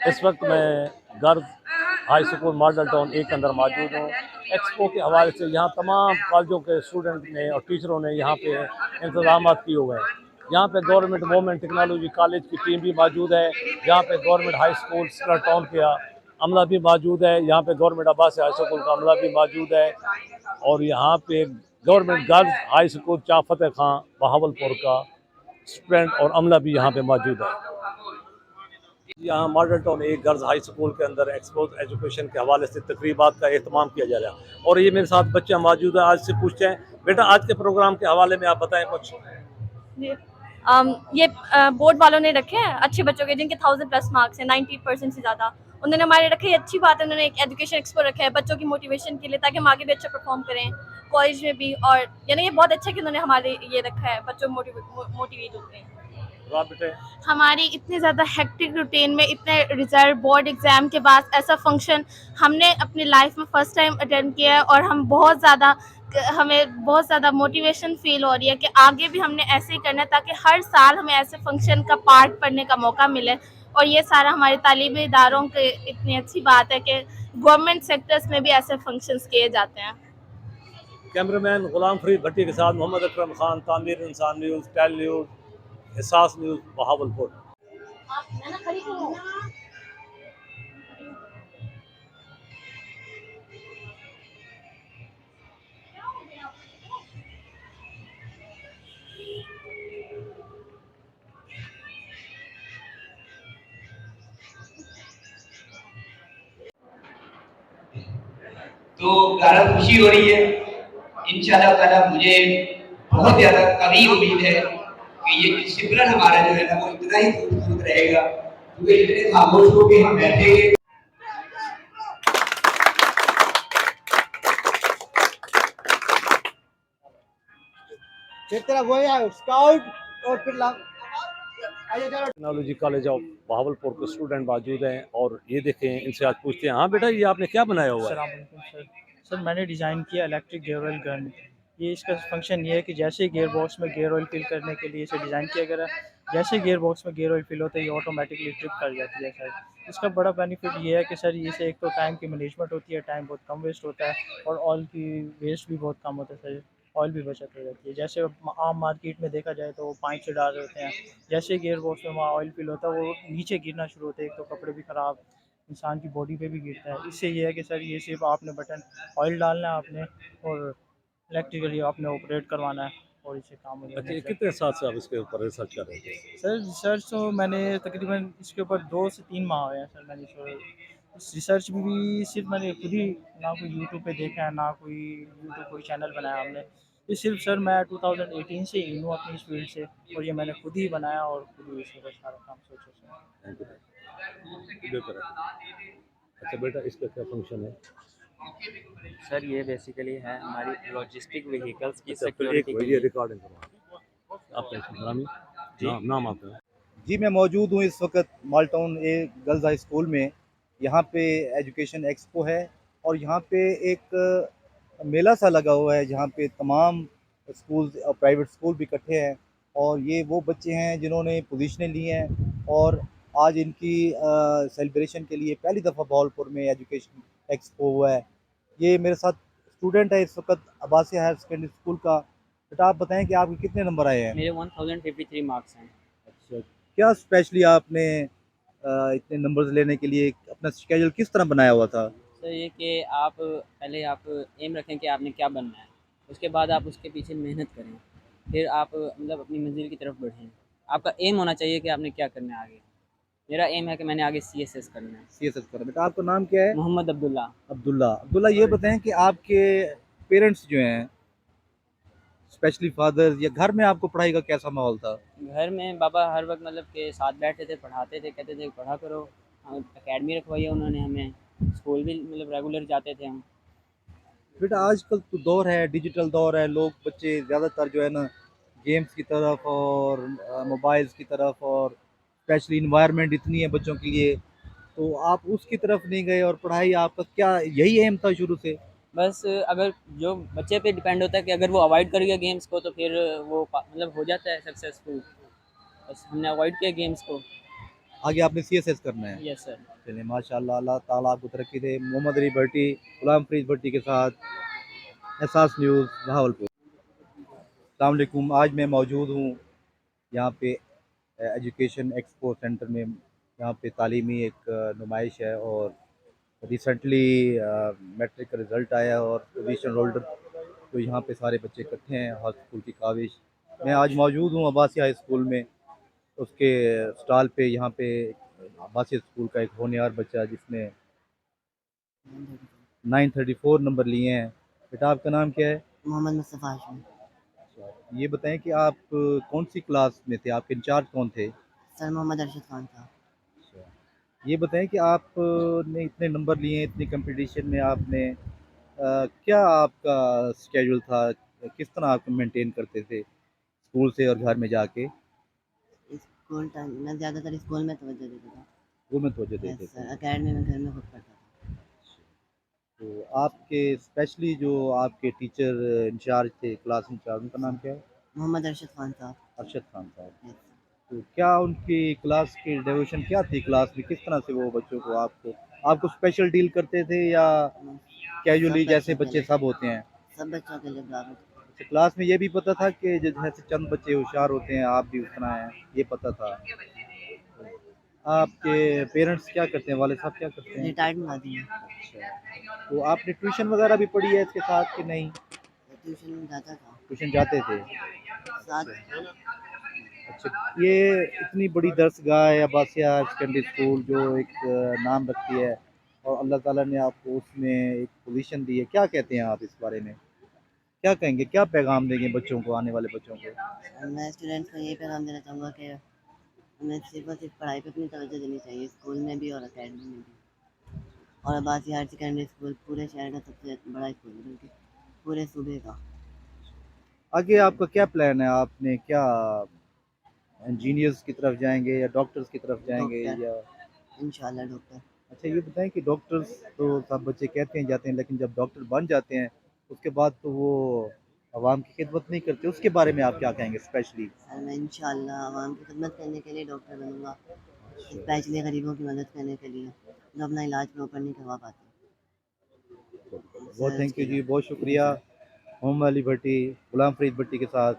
इस वक्त मैं girls high school model town एक के अंदर मौजूद हूँ। एक्सपो के हवाले से यहाँ तमाम कॉलेजों के स्टूडेंट ने और टीचरों ने यहाँ पे इंतजाम किए हुए हैं। यहाँ पे गवर्नमेंट वोमेन टेक्नोलॉजी कॉलेज की टीम भी मौजूद है। यहाँ पे गवर्नमेंट हाई स्कूल स्कल टाउन का अमला भी मौजूद है। यहाँ पे गवर्नमेंट अब्बास हाई स्कूल का अमला भी मौजूद है। और यहाँ पे गवर्नमेंट गर्ल्स हाई स्कूल चा फतेह खां बहावलपुर का स्टूडेंट और अमला भी यहाँ पे मौजूद है। यहाँ मॉडल टाउन एक गर्ल्स हाई स्कूल के अंदर एक्सपोज एजुकेशन के हवाले से तकरीबात का एहतमाम किया जा रहा है और ये मेरे साथ बच्चे मौजूद है। आज से पूछते हैं, बेटा आज के प्रोग्राम के हवाले में आप बताएं कुछ। ये बोर्ड वालों ने रखे हैं अच्छे बच्चों के, जिनके 1000+ मार्क्स हैं, 90% से ज़्यादा उन्होंने हमारे रखे। अच्छी बात है, उन्होंने एक एजुकेशन एक्सपो रखा है बच्चों की मोटिवेशन के लिए, ताकि हम आगे भी अच्छा परफॉर्म करें कॉलेज में भी। और यानी ये बहुत अच्छा है कि उन्होंने हमारे ये रखा है, बच्चों मोटिवेट होते हैं। हमारी इतनी ज़्यादा हेक्टिक रूटीन में इतने रिजल्ट बोर्ड एग्ज़ाम के बाद ऐसा फंक्शन हमने अपनी लाइफ में फ़र्स्ट टाइम अटेंड किया है और हमें बहुत ज़्यादा मोटिवेशन फील हो रही है कि आगे भी हमने ऐसे ही करना है, ताकि हर साल हमें ऐसे फंक्शन का पार्ट पढ़ने का मौका मिले। और ये सारा हमारे तालीमी इदारों के इतनी अच्छी बात है कि गवर्नमेंट सेक्टर्स में भी ऐसे फंक्शंस किए जाते हैं। कैमरामैन गुलाम फरीद भट्टी के साथ मोहम्मद अकरम खान, तामीर इंसान न्यूज़, टेल न्यूज़, एहसास न्यूज़, बहावलपुर। तो ज़्यादा खुशी हो रही है। इंशाअल्लाह ताला मुझे बहुत ज़्यादा कड़ी उम्मीद है कि ये डिसिप्लिन हमारा जो है ना वो इतना ही खूबसूरत रहेगा, क्योंकि इतने खामोश होकर हम बैठेंगे। स्काउट और फिर टेक्नोलॉजी कॉलेज ऑफ बहावलपुर के स्टूडेंट मौजूद हैं और ये देखें, इनसे आज पूछते हैं। हाँ बेटा, ये आपने क्या बनाया हुआ है? सर मैंने डिज़ाइन किया इलेक्ट्रिक गियर ऑयल गन। ये इसका फंक्शन ये है कि जैसे गियर बॉक्स में गियर ऑयल फिल करने के लिए इसे डिज़ाइन किया गया है। जैसे गियर बॉक्स में गियर ऑयल फिल होता है ये ऑटोमेटिकली ट्रिप कर जाती है सर। इसका बड़ा बेनिफिट ये है कि सर इसे एक तो टाइम की मैनेजमेंट होती है, टाइम बहुत कम वेस्ट होता है और ऑयल की वेस्ट भी बहुत कम होता है सर। ऑयल भी बचत हो जाती है। जैसे आम मार्केट में देखा जाए तो वो पाइप से डाल रहे होते हैं, जैसे गियर बॉक्स में वहाँ ऑयल फिल होता है वो नीचे गिरना शुरू होता है। एक तो कपड़े भी ख़राब, इंसान की बॉडी पे भी गिरता है। इससे ये है कि सर ये सिर्फ आपने बटन ऑयल डालना है आपने और इलेक्ट्रिकली आपने ऑपरेट करवाना है और इससे काम हो जाता है। कितने साल से आप इसके ऊपर रिसर्च कर रहे थे? सर रिसर्च तो मैंने तकरीबन इसके ऊपर 2 से 3 माह हुए हैं सर। मैंने इस रिसर्च भी सिर्फ मैंने खुद ही, ना कोई यूट्यूब पे देखा है ना कोई यूट्यूब कोई चैनल बनाया हमने। ये सिर्फ सर मैं 2018 से ही हूँ अपनी इस फील्ड से और ये मैंने खुद ही बनाया और खुद ही इसके ऊपर सारा काम सोचा सर। अच्छा बेटा, इसका क्या फंक्शन है? सर ये बेसिकली है हमारी लॉजिस्टिक व्हीकल्स की अच्छा, सिक्योरिटी के ये लिए। रिकॉर्डिंग करवा आपका नाम आपका? जी, मैं मौजूद हूँ इस वक्त मॉल टाउन ए गर्ल्स हाई स्कूल में। यहाँ पे एजुकेशन एक्सपो है और यहाँ पे एक मेला सा लगा हुआ है जहाँ पे तमाम स्कूल और प्राइवेट स्कूल भी इकट्ठे हैं और ये वो बच्चे हैं जिन्होंने पोजीशनें ली हैं और आज इनकी सेलिब्रेशन के लिए पहली दफ़ा बहावलपुर में एजुकेशन एक्सपो हुआ है। ये मेरे साथ स्टूडेंट है इस वक्त अब्बासी हायर सेकेंडरी स्कूल का। बेटा आप बताएं कि आपके कितने नंबर आए हैं? मेरे 1053 मार्क्स हैं। अच्छा, क्या स्पेशली आपने इतने नंबर्स लेने के लिए अपना शेड्यूल किस तरह बनाया हुआ था? सर ये कि आप पहले आप एम रखें कि आपने क्या बनना है, उसके बाद आप उसके पीछे मेहनत करें, फिर आप मतलब अपनी मंजिल की तरफ बढ़ें। आपका एम होना चाहिए कि आपने क्या करना है आगे। मेरा एम है कि मैंने आगे CSS करना है। CSS करा। बेटा आपका नाम क्या है? मोहम्मद अब्दुल्ला। अब्दुल्ला। अब्दुल्ला, ये बताएं कि आपके पेरेंट्स जो हैं, स्पेशली फादर, या घर में आपको पढ़ाई का कैसा माहौल था? घर में पापा हर वक्त मतलब के साथ बैठते थे, पढ़ाते थे, कहते थे पढ़ा करो। अकेडमी रखवाई है उन्होंने हमें, स्कूल भी मतलब रेगुलर जाते थे हम। बेटा आजकल तो दौर है, डिजिटल दौर है, लोग बच्चे ज़्यादातर जो है ना गेम्स की तरफ और मोबाइल्स की तरफ, और स्पेशली इन्वायरमेंट इतनी है बच्चों के लिए, तो आप उसकी तरफ नहीं गए और पढ़ाई आपका क्या यही एम था शुरू से? बस अगर जो बच्चे पे डिपेंड होता है कि अगर वो अवॉइड कर गया गेम्स को तो फिर वो मतलब हो जाता है सक्सेसफुल। बस हमने अवॉइड किया गेम्स को। आगे आपने CSS करना है। Yes sir. चलिए माशाल्लाह, अल्लाह ताला आपको तरक्की दे। मोहम्मद अली भट्टी, गुलाम फरीद भट्टी के साथ एहसास न्यूज़, बहावलपुर। अस्सलाम वालेकुम। आज मैं मौजूद हूँ यहाँ पे एजुकेशन एक्सपो सेंटर में। यहाँ पे तालीमी एक नुमाइश है और रिसेंटली मैट्रिक का रिज़ल्ट आया और पोजीशन होल्डर तो यहाँ पे सारे बच्चे इकट्ठे हैं हर स्कूल की काविश। मैं आज मौजूद हूँ अब्बासी हाई स्कूल में, उसके स्टॉल पे। यहाँ पे अब्बासी स्कूल का एक होनहार बच्चा जिसने 934 नंबर लिए हैं। बेटा आपका नाम क्या है? मोहम्मद मुस्तफ़ा हाशमी। अच्छा, ये बताएं कि आप कौन सी क्लास में थे, आपके इंचार्ज कौन थे? सर मोहम्मद अरशद खान था। अच्छा, ये बताएं कि आपने इतने नंबर लिए हैं, इतनी कंपटीशन में आपने क्या आपका स्केड्यूल था, किस तरह आप मेंटेन करते थे स्कूल से और घर में जाके? स्कूल टाइम मैं ज़्यादातर स्कूल में तवज्जो देता था। वो में तवज्जो देते यस थे। सर, अकेडमी में घर में खुद पढ़ता था। तो आपके स्पेशली जो आपके टीचर इंचार्ज थे, क्लास इंचार्ज, उनका नाम क्या है? मोहम्मद अरशद खान साहब। अरशद खान साहब। यस तो क्या उनकी क्लास की डेवोशन क्या थी क्लास में, किस तरह से वो बच्चों को आपको आपको स्पेशल डील करते थे या सब कैजुअली जैसे बच्चों के बच्चे लिए सब होते हैं? सब बच्चों के लिए बराबर। अच्छा, क्लास में ये भी पता था कि जैसे चंद बच्चे होशियार होते हैं, आप भी उस तरह हैं, ये पता था? आपके पेरेंट्स क्या करते हैं, वाले साहब क्या करते हैं? रिटायर्ड मुलाजिम है। अच्छा, तो आपने ट्यूशन वगैरह भी पढ़ी है इसके साथ कि नहीं? ट्यूशन में जाता था ट्यूशन जाते थे? साथ। अच्छा, ये इतनी बड़ी दरसगाह है अब्बासिया सेकेंडरी स्कूल जो एक नाम रखती है और अल्लाह ताला ने आपको उसमें एक पोजीशन दी है, क्या कहते हैं आप इस बारे में? क्या कहेंगे, क्या पैगाम देंगे बच्चों को, आने वाले बच्चों को? मैं स्टूडेंट्स को यही पैगाम देना चाहूँगा कि हमें सिर्फ और सिर्फ पढ़ाई पे अपनी तवज्जो देनी चाहिए, स्कूल में भी और अकेडमी में भी। और अब्बासी हायर सेकेंडरी स्कूल पूरे शहर का सबसे बड़ा स्कूल है, बल्कि पूरे सूबे का। आगे आपका क्या प्लान है, आपने क्या इंजीनियर्स की तरफ जाएंगे या डॉक्टर्स की तरफ जाएंगे डॉक्टर, या? इंशाल्लाह डॉक्टर। अच्छा, ये बताएं कि डॉक्टर्स तो सब बच्चे कहते हैं जाते हैं, लेकिन जब डॉक्टर बन जाते हैं उसके बाद तो वो आवाम की खिदमत नहीं करते, उसके बारे में आप क्या कहेंगे स्पेशली? सर मैं इंशाल्लाह आवाम की खिदमत करने के लिए डॉक्टर बनूँगा, स्पेशली गरीबों की मदद करने के लिए जो अपना इलाज प्रॉपर नहीं करवा पाते। बहुत सर थैंक उसके यू जी, बहुत जी शुक्रिया। सर। मोहम्मद अली भट्टी, गुलाम फरीद भट्टी के साथ,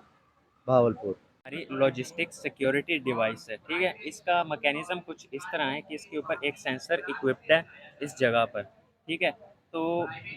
बहावलपुर। हमारी लॉजिस्टिक सिक्योरिटी डिवाइस है, ठीक है। इसका मैकेनिज़्म कुछ इस तरह है कि इसके ऊपर एक सेंसर इक्विप्ड है इस जगह पर, ठीक है। तो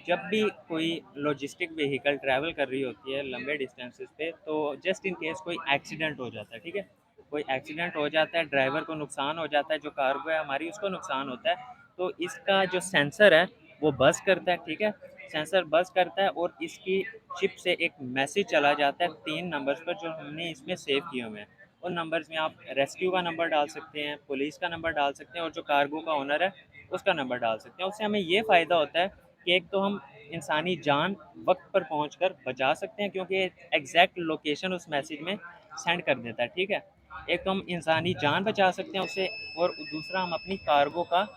जब भी कोई लॉजिस्टिक व्हीकल ट्रैवल कर रही होती है लंबे डिस्टेंसेस पे, तो जस्ट इन केस कोई एक्सीडेंट हो जाता है, ठीक है। कोई एक्सीडेंट हो जाता है, ड्राइवर को नुकसान हो जाता है, जो कार्गो है हमारी उसको नुकसान होता है, तो इसका जो सेंसर है वो बज़ करता है, ठीक है। सेंसर बज़ करता है और इसकी चिप से एक मैसेज चला जाता है 3 नंबर्स पर जो हमने इसमें सेव किए हुए हैं। उन नंबर्स में आप रेस्क्यू का नंबर डाल सकते हैं, पुलिस का नंबर डाल सकते हैं और जो कार्गो का ओनर है उसका नंबर डाल सकते हैं। उससे हमें ये फ़ायदा होता है कि एक तो हम इंसानी जान वक्त पर पहुंचकर बचा सकते हैं, क्योंकि एग्जैक्ट लोकेशन उस मैसेज में सेंड कर देता है, ठीक है। एक तो हम इंसानी जान बचा सकते हैं उससे, और दूसरा हम अपनी कार्गो का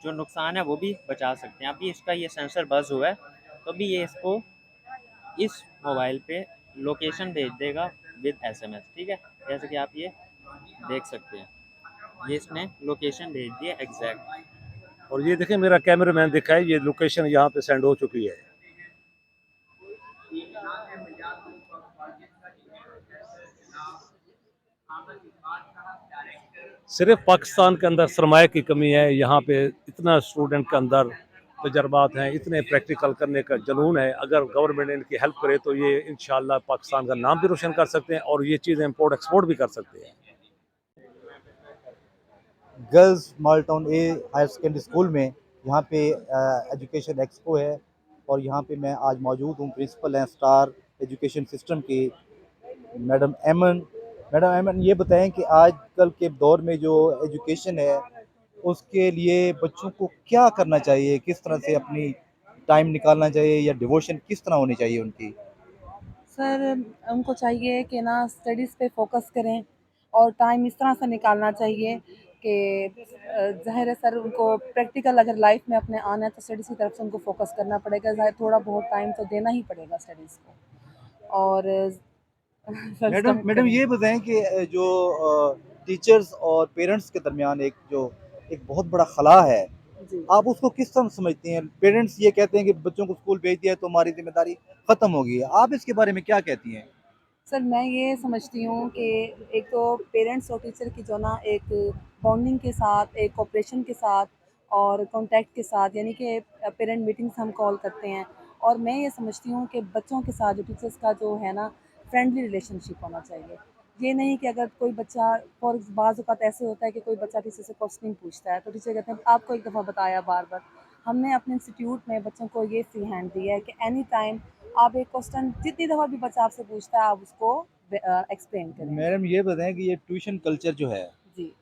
जो नुकसान है वो भी बचा सकते हैं। अभी इसका ये सेंसर बज़ हुआ है, तो अभी ये इसको इस मोबाइल पे लोकेशन भेज देगा विद एसएमएस, ठीक है। जैसे कि आप ये देख सकते हैं, ये इसने लोकेशन भेज दी है एग्जैक्ट। और ये देखें मेरा कैमरा मैन दिखा है, ये लोकेशन यहाँ पे सेंड हो चुकी है। सिर्फ पाकिस्तान के अंदर सरमाए की कमी है, यहाँ पे इतना स्टूडेंट के अंदर तजर्बात हैं, इतने प्रैक्टिकल करने का जुनून है। अगर गवर्नमेंट इनकी हेल्प करे तो ये इंशाल्लाह पाकिस्तान का नाम भी रोशन कर सकते हैं और ये चीज़ें इम्पोर्ट एक्सपोर्ट भी कर सकते हैं। Girls model town A higher secondary school में यहाँ पे एजुकेशन एक्सपो है और यहाँ पे मैं आज मौजूद हूँ। प्रिंसिपल हैं स्टार एजुकेशन सिस्टम की मैडम एमन। मैडम एमन, ये बताएं कि आजकल के दौर में जो एजुकेशन है उसके लिए बच्चों को क्या करना चाहिए, किस तरह से अपनी टाइम निकालना चाहिए या डिवोशन किस तरह होनी चाहिए उनकी? सर उनको चाहिए कि ना स्टडीज़ पे फोकस करें और टाइम इस तरह से निकालना चाहिए कि ज़ाहिर है सर उनको प्रैक्टिकल अगर लाइफ में अपने आना है तो स्टडीज़ की तरफ से उनको फोकस करना पड़ेगा। ज़ाहिर थोड़ा बहुत टाइम तो देना ही पड़ेगा स्टडीज़ को। और सर मैडम स्टमक मैडम करें। ये बताएं कि जो टीचर्स और पेरेंट्स के दरमियान एक बहुत बड़ा खला है, जी आप उसको किस तरह समझती हैं? पेरेंट्स ये कहते हैं कि बच्चों को स्कूल भेज दिया है तो हमारी जिम्मेदारी खत्म हो गई है, आप इसके बारे में क्या कहती हैं? सर, मैं ये समझती हूँ कि एक तो पेरेंट्स और टीचर की जो ना एक बॉन्डिंग के साथ, एक कोऑपरेशन के साथ और कॉन्टैक्ट के साथ, यानी कि पेरेंट मीटिंग्स हम कॉल करते हैं। और मैं ये समझती हूँ कि बच्चों के साथ जो टीचर्स का जो है ना फ्रेंडली रिलेशनशिप होना चाहिए। ये नहीं कि अगर कोई बच्चा फॉर बाज़ औक़ात ऐसे होता है कि कोई बच्चा टीचर से क्वेश्चनिंग पूछता है तो टीचर कहते हैं आपको एक दफ़ा बताया बार-बार। हमने अपने इंस्टीट्यूट में बच्चों को ये फ्री हैंड दिया है कि एनी टाइम आप एक क्वेश्चन जितनी दफ़ा भी बच्चा आपसे पूछता है आप उसको एक्सप्लेन करें। मैडम ये बताएं कि ये ट्यूशन कल्चर जो है जी।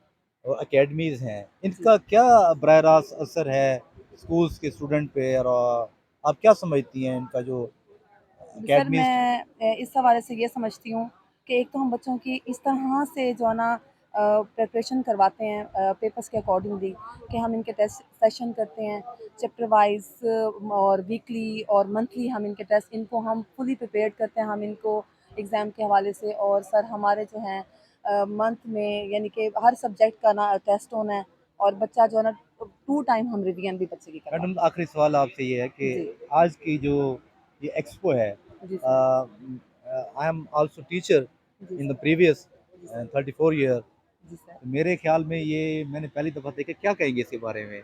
और एकेडमीज़ हैं, जी। इनका क्या बरह रास्त असर है स्कूल्स के स्टूडेंट पे, और आप क्या समझती हैं इनका जो सर, एकेडमीज़? मैं इस हवाले से ये समझती हूँ कि एक तो हम बच्चों की इस तरह से जो है ना प्रिपरेशन करवाते हैं पेपर्स के अकॉर्डिंगली कि हम इनके टेस्ट सेशन करते हैं चैप्टर वाइज़ और वीकली और मंथली हम इनके टेस्ट इनको हम फुली प्रिपेयर्ड करते हैं हम इनको एग्ज़ाम के हवाले से। और सर हमारे जो हैं मंथ में यानी कि हर सब्जेक्ट का ना टेस्ट होना है और बच्चा जो है ना 2 टाइम हम रिवीजन भी बच्चे की करवाते मैडम हैं। आखिरी सवाल आपसे ये है कि जी। आज की जो ये एक्सपो है, जी sir. I am also teacher जी इन द सर। प्रीवियस जी सर। 34 ईयर, जी सर। मेरे ख्याल में ये मैंने पहली दफ़ा देखा, क्या कहेंगे इसके बारे में?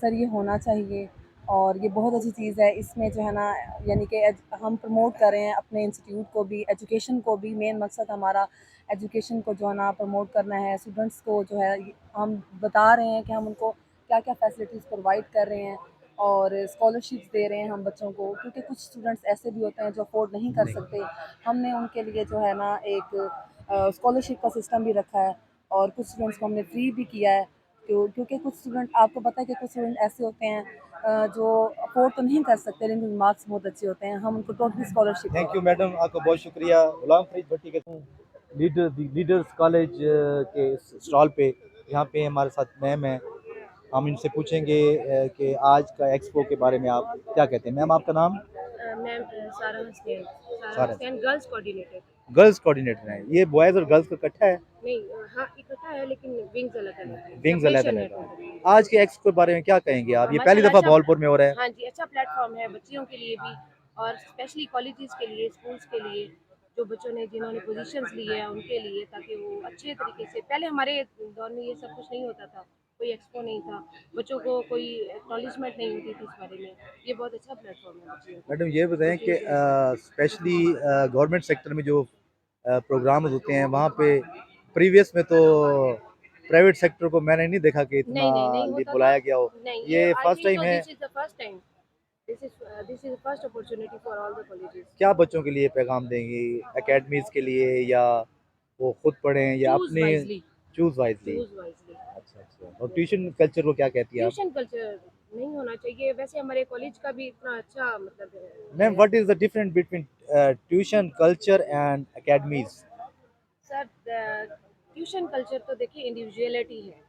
सर ये होना चाहिए और ये बहुत अच्छी चीज़ है। इसमें जो है ना यानी कि हम प्रमोट कर रहे हैं अपने इंस्टीट्यूट को भी, एजुकेशन को भी। मेन मकसद हमारा एजुकेशन को जो है ना प्रमोट करना है। स्टूडेंट्स को जो है हम बता रहे हैं कि हम उनको क्या-क्या फैसिलिटीज़ प्रोवाइड कर रहे हैं और स्कॉलरशिप्स दे रहे हैं हम बच्चों को, क्योंकि कुछ स्टूडेंट्स ऐसे भी होते हैं जो अफ़ोर्ड नहीं कर नहीं। सकते। हमने उनके लिए जो है ना एक स्कॉलरशिप का सिस्टम भी रखा है और कुछ स्टूडेंट्स को हमने फ्री भी किया है। क्योंकि कुछ स्टूडेंट आपको पता है कि कुछ स्टूडेंट ऐसे होते हैं जो अफ़ोर्ड तो नहीं कर सकते लेकिन मार्क्स बहुत अच्छे होते हैं, हम उनको टोटली स्कॉलरशिप थैंक यू करवाते हैं। मैडम, आपका बहुत शुक्रिया। गुलाम फरीद भट्टी के लीडर्स कॉलेज के इस स्टॉल पे, यहाँ पे हमारे साथ मैम है, हम इनसे पूछेंगे कि आज का एक्सपो के बारे में आप क्या कहते हैं। मैम आपका नाम? मैम सारा हुसैन, सारा सारा Hussain girls coordinator. Girls coordinator हैं, ये बॉयज़ और गर्ल्स का इकट्ठा है? नहीं हाँ इकट्ठा है लेकिन विंग्स अलग अलग है, विंग्स अलग सेपरेशन है अलग है। टोटली। आज के एक्सपो के बारे में क्या कहेंगे आप? ये पहली माशाल्लाह दफ़ा अच्छा, भावलपुर में हो रहा है। हाँ जी अच्छा प्लेटफॉर्म है बच्चियों के लिए भी और स्पेशली कॉलेजेस के लिए, स्कूल्स के लिए, जो बच्चों ने जिन्होंने पोजीशंस लिए हैं उनके लिए, ताकि वो अच्छे तरीके से, पहले हमारे दौर में ये सब कुछ नहीं होता था, कोई एक्सपो नहीं था, बच्चों को कोई एक्नॉलेजमेंट नहीं होती थी इस बारे में। ये बहुत अच्छा प्लेटफॉर्म है बच्चियों के मैडम लिए, ये बताएं कि बच्चियों के लिए। स्पेशली गवर्नमेंट सेक्टर में जो प्रोग्राम्स होते हैं वहाँ पे प्रीवियस में तो प्राइवेट सेक्टर को मैंने नहीं देखा कि इतना नहीं होता था। बुलाया गया हो, नहीं ये ये आई फर्स्ट थिंक टाइम सो है। This is the first time, this is the first opportunity for all the colleges. क्या बच्चों के लिए पैगाम देंगी, एकेडमीज के लिए, या वो खुद पढ़ें या चूज अपने wisely, choose wisely? Choose wisely. अच्छा अच्छा, और ट्यूशन कल्चर को क्या कहती हैं आप? ट्यूशन कल्चर नहीं होना चाहिए, वैसे हमारे कॉलेज का भी इतना अच्छा मतलब मैम है। What is the difference between tuition culture and academies? Sir tuition culture तो देखिए इंडिविजुअलिटी है,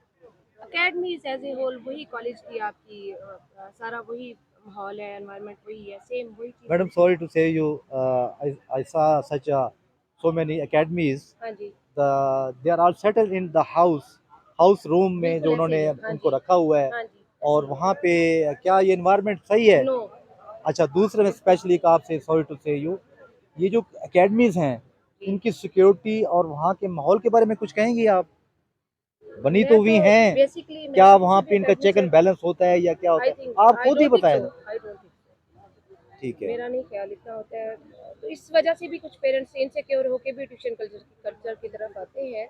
अकेडमीज एज ए होल वही कॉलेज की आपकी सारा वही माहौल है, एनवायरनमेंट वही है, सेम वही चीज़ें। Madam, sorry to say you, I saw such so many academies. हाँ जी They are all settled in the house room में जो बिल्कुल ऐसे उन्होंने ही है, हाँ उनको जी रखा हुआ है, हाँ जी और वहाँ पे क्या ये environment सही है? नो। अच्छा, दूसरे में स्पेशली एक आपसे sorry to say you, ये जो academies हैं इनकी सिक्योरिटी और वहाँ के माहौल के बारे में कुछ कहेंगी आप? बनी तो मैं हुई तो हैं, बेसिकली मैं क्या तो वहाँ किसी पे भी इनका अकेडमी चेक से एंड बैलेंस होता है या क्या होता आई है? थिंक आप आई खुद ही डोंट थिंक बताएं सो, ना। आई डोंट थिंक ठीक है। मेरा नहीं ख्याल इतना होता है, तो इस वजह से भी कुछ पेरेंट्स इनसिक्योर होके भी ट्यूशन कल्चर की तरफ आते हैं।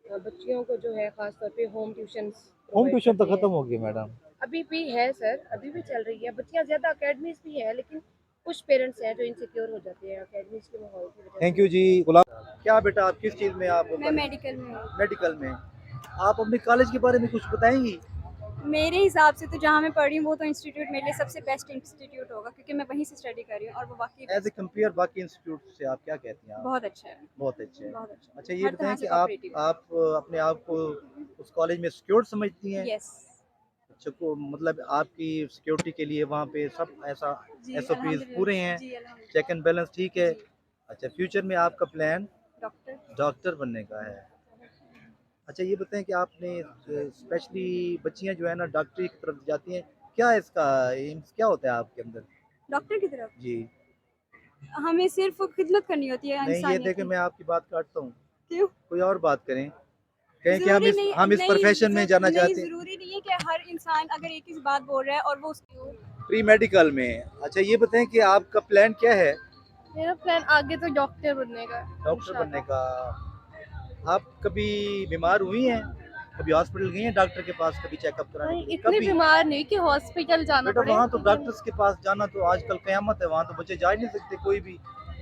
बच्चियों को जो है खास तौर पे home tuitions home provide tuition तो करते खत्म हैं। हो गई मैडम। अभी भी है सर, अभी भी चल रही है, बच्चियां ज़्यादा अकेडमीज भी है, लेकिन कुछ पेरेंट्स हैं जो इनसिक्योर हो जाते हैं अकेडमीज के माहौल की वजह थैंक से। यू जी। गुलाम, क्या बेटा आप किस चीज़ में आप मैं मेडिकल में हूँ। मेडिकल में, आप अपने कॉलेज के बारे में कुछ बताएंगी? मेरे हिसाब से तो जहाँ मैं पढ़ रही हूँ वो तो इंस्टीट्यूट मेरे लिए सबसे बेस्ट इंस्टीट्यूट होगा, क्योंकि मैं वहीं से स्टडी कर रही हूँ और वो वाकई एज ए बेस्ट है। कंपेयर बाकी इंस्टीट्यूट से आप क्या कहती हैं आप? बहुत अच्छा है। बहुत अच्छे हैं। बहुत अच्छा अच्छा है, ये हर बताएं तरह कि से आप कोऑपरेटिव है। आप अपने आप को उस कॉलेज में सिक्योर समझती हैं? यस। अच्छा, को मतलब आपकी सिक्योरिटी के लिए वहाँ पे सब ऐसा जी एसओपीज पूरे अल्हम्दुलिल्लाह, हैं, जी अल्हम्दुलिल्लाह। चेक एंड बैलेंस ठीक है? जी अच्छा, फ्यूचर में आपका प्लान डॉक्टर। डॉक्टर बनने का है? अच्छा ये बताएं कि आपने स्पेशली बच्चियां जो है ना डॉक्टरी की तरफ जाती हैं, क्या है इसका एम्स क्या होता है आपके अंदर? डॉक्टर की तरफ जी। हमें सिर्फ खिदमत करनी होती है नहीं ये इंसानियत देखें की। मैं आपकी बात काटता हूँ, क्यों? कोई और बात करें। कहें कि ज़रूरी नहीं हम इस नहीं प्रोफेशन में जाना नहीं चाहते हैं। ज़रूरी नहीं है कि हर इंसान अगर एक ही बात बोल रहा है और वो उसकी प्री मेडिकल में। अच्छा ये बताएं कि आपका प्लान क्या है? मेरा प्लान आगे तो डॉक्टर बनने का है, डॉक्टर बनने का। आप कभी बीमार हुई हैं? कभी हॉस्पिटल गई हैं डॉक्टर के पास कभी चेकअप कराने नहीं के लिए? इतनी कभी? बीमार नहीं कि हॉस्पिटल जाना बेटा पड़े, वहाँ तो लेकिन डॉक्टर्स के पास जाना तो आजकल कयामत है, वहाँ तो बच्चे जा ही नहीं सकते कोई भी।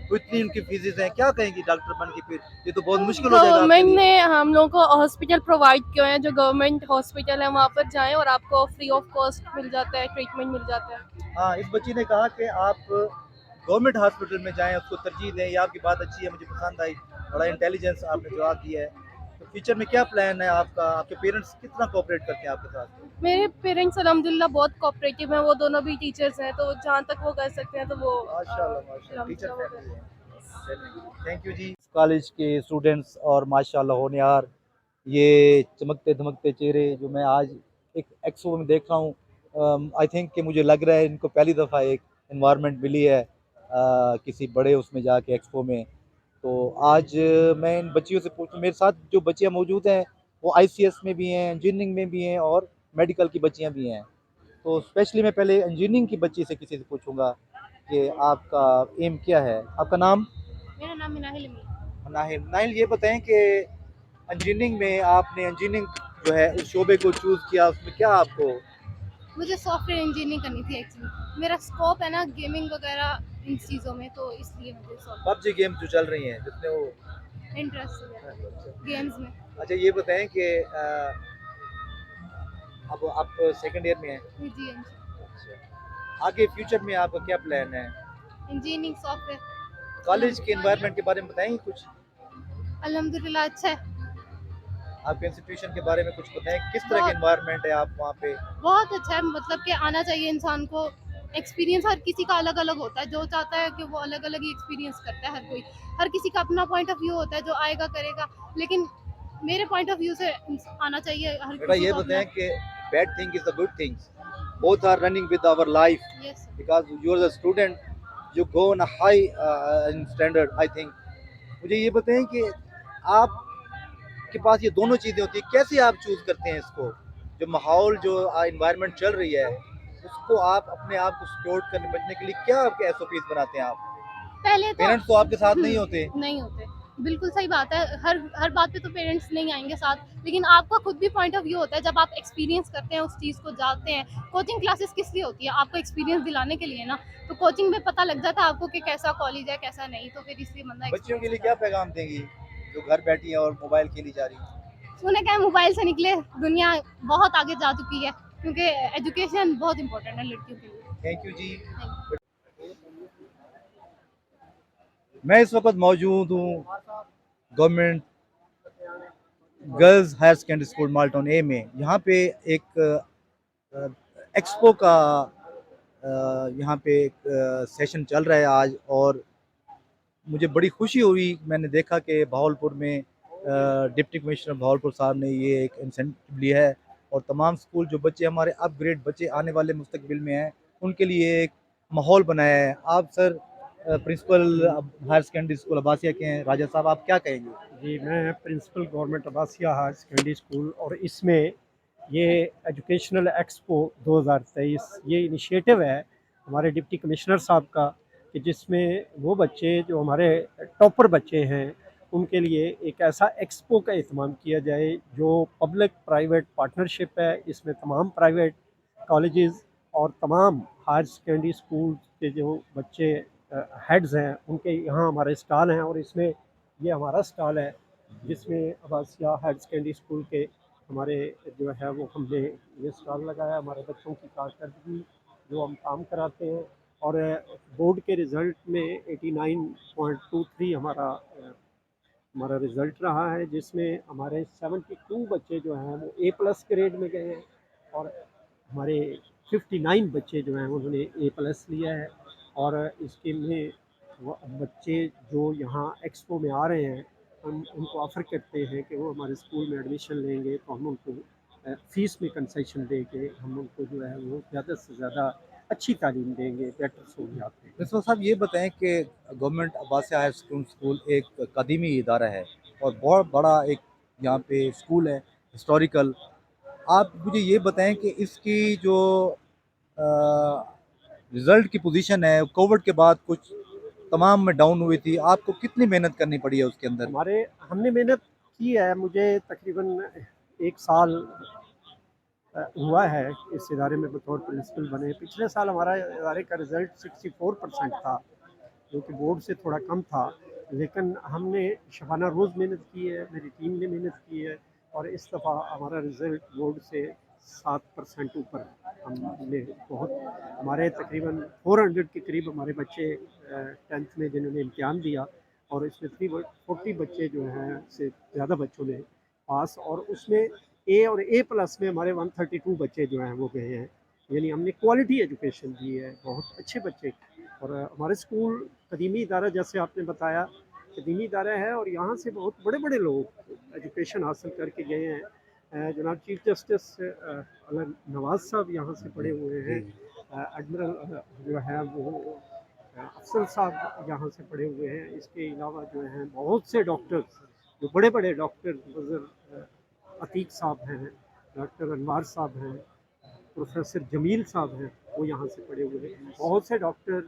तो इतनी उनकी फीसें हैं, क्या कहेंगी डॉक्टर बन के फिर? ये तो बहुत मुश्किल हो जाएगा आपके गवर्नमेंट लिए। ने हम लोगों को हॉस्पिटल प्रोवाइड किए हैं, जो गवर्नमेंट हॉस्पिटल है वहाँ पर जाएं और आपको फ्री ऑफ कॉस्ट मिल जाता है, ट्रीटमेंट मिल जाता है। हाँ, इस बच्ची ने कहा कि आप गवर्नमेंट हॉस्पिटल में जाएँ, उसको तरजीह दें। ये आपकी बात अच्छी है, मुझे पसंद आई। बड़ा इंटेलिजेंस आपने जवाब दिया है। तो फ्यूचर में क्या प्लान है आपका? आपके पेरेंट्स कितना कोऑपरेट करते हैं आपके साथ? मेरे पेरेंट्स अल्हम्दुलिल्लाह बहुत कोऑपरेटिव हैं, वो दोनों भी टीचर्स हैं, तो जहाँ तक वो कर सकते हैं तो वो माशाल्लाह माशाल्लाह टीचर अल्हम्दुलिल्लाह वो फैमिली है। Thank you ji. कॉलेज के स्टूडेंट्स और माशाल्लाह होनहार ये चमकते धमकते चेहरे जो मैं आज एक एक्सपो में देख रहा हूँ, आई थिंक कि मुझे लग रहा है इनको पहली दफ़ा एक इन्वायरमेंट मिली है किसी बड़े उसमें जाके एक्सपो में। तो आज मैं इन बच्चियों से पूछूं, मेरे साथ जो बच्चियां मौजूद हैं वो आईसीएस में भी हैं, इंजीनियरिंग में भी हैं और मेडिकल की बच्चियां भी हैं। तो स्पेशली मैं पहले इंजीनियरिंग की बच्ची से किसी से पूछूंगा कि आपका एम क्या है? आपका नाम? मेरा नाम मिनाहिल अमीन। नाहिल। नाहिल ये बताएं कि इंजीनियरिंग में आपने इंजीनियरिंग जो है उस शोबे को चूज़ किया, उसमें क्या आपको? मुझे सॉफ्टवेयर इंजीनियरिंग करनी थी एक्चुअली, मेरा स्कोप है ना गेमिंग वगैरह इन चीज़ों में, तो इसलिए मुझे सॉफ्टवेयर पबजी गेम जो चल रही हैं जिसमें वो इंटरेस्ट है गेम्स में। अच्छा ये बताएं कि अब आप सेकंड ईयर में हैं। जी अच्छा, आगे फ्यूचर में आपका क्या प्लान है? Engineering software. कॉलेज के एनवायरनमेंट के बारे में बताएंगे कुछ? अल्हम्दुलिल्लाह अच्छा है, आपके इंस्टीट्यूशन के बारे में कुछ बताएं, किस तरह के एनवायरनमेंट है आप वहाँ पे? बहुत अच्छा है, मतलब कि आना चाहिए इंसान को। एक्सपीरियंस हर किसी का अलग अलग होता है, जो चाहता है कि वो अलग अलग ही एक्सपीरियंस करता है, हर कोई, हर किसी का अपना पॉइंट ऑफ व्यू होता है, जो आएगा करेगा, लेकिन मेरे पॉइंट ऑफ व्यू से आना चाहिए हर बेटा किसी ये को अपना। बताएं कि bad thing is the good things, both are running with our life yes because you're the student, you go on a high in standard I think। मुझे ये बताएं कि आपके पास ये दोनों चीज़ें होती हैं, कैसे आप चूज़ करते हैं इसको? जो माहौल जो इन्वायरमेंट चल रही है उसको आप अपने आप को सपोर्ट करने बचने के लिए क्या आपके एसओपीज बनाते हैं आप? पहले तो पेरेंट्स तो आपके साथ नहीं होते। नहीं होते, बिल्कुल सही बात है, हर हर बात पे तो पेरेंट्स नहीं आएंगे साथ, लेकिन आपका खुद भी पॉइंट ऑफ व्यू होता है जब आप एक्सपीरियंस करते हैं उस चीज़ को, जाते हैं। कोचिंग क्लासेस किस लिए होती है? आपको एक्सपीरियंस दिलाने के लिए ना, तो कोचिंग में पता लग जाता है आपको कि कैसा कॉलेज है कैसा नहीं, तो फिर इसलिए बंदा बच्चियों के लिए क्या पैगाम देंगी जो घर बैठी हैं और मोबाइल खेली जा रही हैं? उन्हें क्या है, मोबाइल से निकले, दुनिया बहुत आगे जा चुकी है, क्योंकि एजुकेशन बहुत इंपॉर्टेंट है लड़कियों के लिए। थैंक यू जी। मैं इस वक्त मौजूद हूँ government girls higher secondary school Model Town A में। यहाँ पे एक एक्सपो का यहाँ पे एक सेशन चल रहा है आज, और मुझे बड़ी खुशी हुई, मैंने देखा कि भावलपुर में डिप्टी कमिश्नर भावलपुर साहब ने ये एक इंसेंटिव लिया है और तमाम स्कूल जो बच्चे हमारे अपग्रेड बच्चे आने वाले मुस्तकबिल में हैं उनके लिए एक माहौल बनाया है। आप sir principal higher secondary school Abbasia के हैं, राजा साहब आप क्या कहेंगे? जी मैं principal government Abbasia higher secondary school, और इसमें ये एजुकेशनल एक्सपो 2023 ये इनिशिएटिव है हमारे डिप्टी कमिश्नर साहब का, कि जिसमें वो बच्चे जो हमारे टॉपर बच्चे हैं उनके लिए एक ऐसा एक्सपो का एहतमाम किया जाए जो पब्लिक प्राइवेट पार्टनरशिप है। इसमें तमाम प्राइवेट कॉलेजेस और तमाम हायर सेकेंडरी स्कूल के जो बच्चे हेड्स हैं उनके यहाँ हमारे स्टॉल हैं, और इसमें ये हमारा स्टॉल है जिसमें अब्बासिया हायर सेकेंडरी स्कूल के हमारे जो है वो हमने ये स्टॉल लगाया, हमारे बच्चों की कारकर्दगी जो हम काम कराते हैं, और बोर्ड के रिज़ल्ट में 89.23 हमारा रिज़ल्ट रहा है, जिसमें हमारे 72 बच्चे जो हैं वो A+ ग्रेड में गए हैं, और हमारे 59 बच्चे जो हैं उन्होंने A+ लिया है। और इसके में वो बच्चे जो यहाँ एक्सपो में आ रहे हैं हम उनको ऑफ़र करते हैं कि वो हमारे स्कूल में एडमिशन लेंगे तो हम उनको फ़ीस में कंसेशन देके हम उनको जो है वो ज़्यादा से ज़्यादा अच्छी तालीम देंगे, बेटर सहूलियात देंगे। प्रिंसिपल साहब ये बताएं कि गवर्नमेंट अब्बासिया हायर स्कूल एक कदीमी इदारा है और बहुत बड़ा एक यहाँ पे स्कूल है हिस्टोरिकल। आप मुझे ये बताएं कि इसकी जो रिज़ल्ट की पोजीशन है कोविड के बाद कुछ तमाम में डाउन हुई थी, आपको कितनी मेहनत करनी पड़ी है उसके अंदर? हमने मेहनत की है, मुझे तकरीबन 1 साल हुआ है इस इदारे में बतौर प्रिंसिपल बने। पिछले साल हमारा इदारे का रिज़ल्ट 64% था, जो कि बोर्ड से थोड़ा कम था, लेकिन हमने शबाना रोज़ मेहनत की है, मेरी टीम ने मेहनत की है और इस दफ़ा हमारा रिज़ल्ट बोर्ड से 7% ऊपर हमने बहुत हमारे तकरीबन 400 के करीब हमारे बच्चे 10th में जिन्होंने इम्तिहान दिया और इसमें 340 बच्चे जो हैं से ज़्यादा बच्चों ने पास, और उसमें ए और A+ में हमारे 132 बच्चे जो हैं वो गए हैं। यानी हमने क्वालिटी एजुकेशन दी है, बहुत अच्छे बच्चे। और हमारे स्कूल कदीमी इदारा, जैसे आपने बताया, कदीमी इदारा है और यहाँ से बहुत बड़े बड़े लोग एजुकेशन हासिल करके गए हैं। जनाब चीफ जस्टिस नवाज साहब यहाँ से पढ़े हुए हैं, एडमिरल जो है वो अफसर साहब यहाँ से पढ़े हुए हैं। इसके अलावा जो हैं बहुत से डॉक्टर्स, जो बड़े बड़े डॉक्टर नज़र अतीक साहब हैं, डॉक्टर अनवार साहब हैं, प्रोफेसर जमील साहब हैं, वो यहाँ से पढ़े हुए हैं। बहुत से डॉक्टर,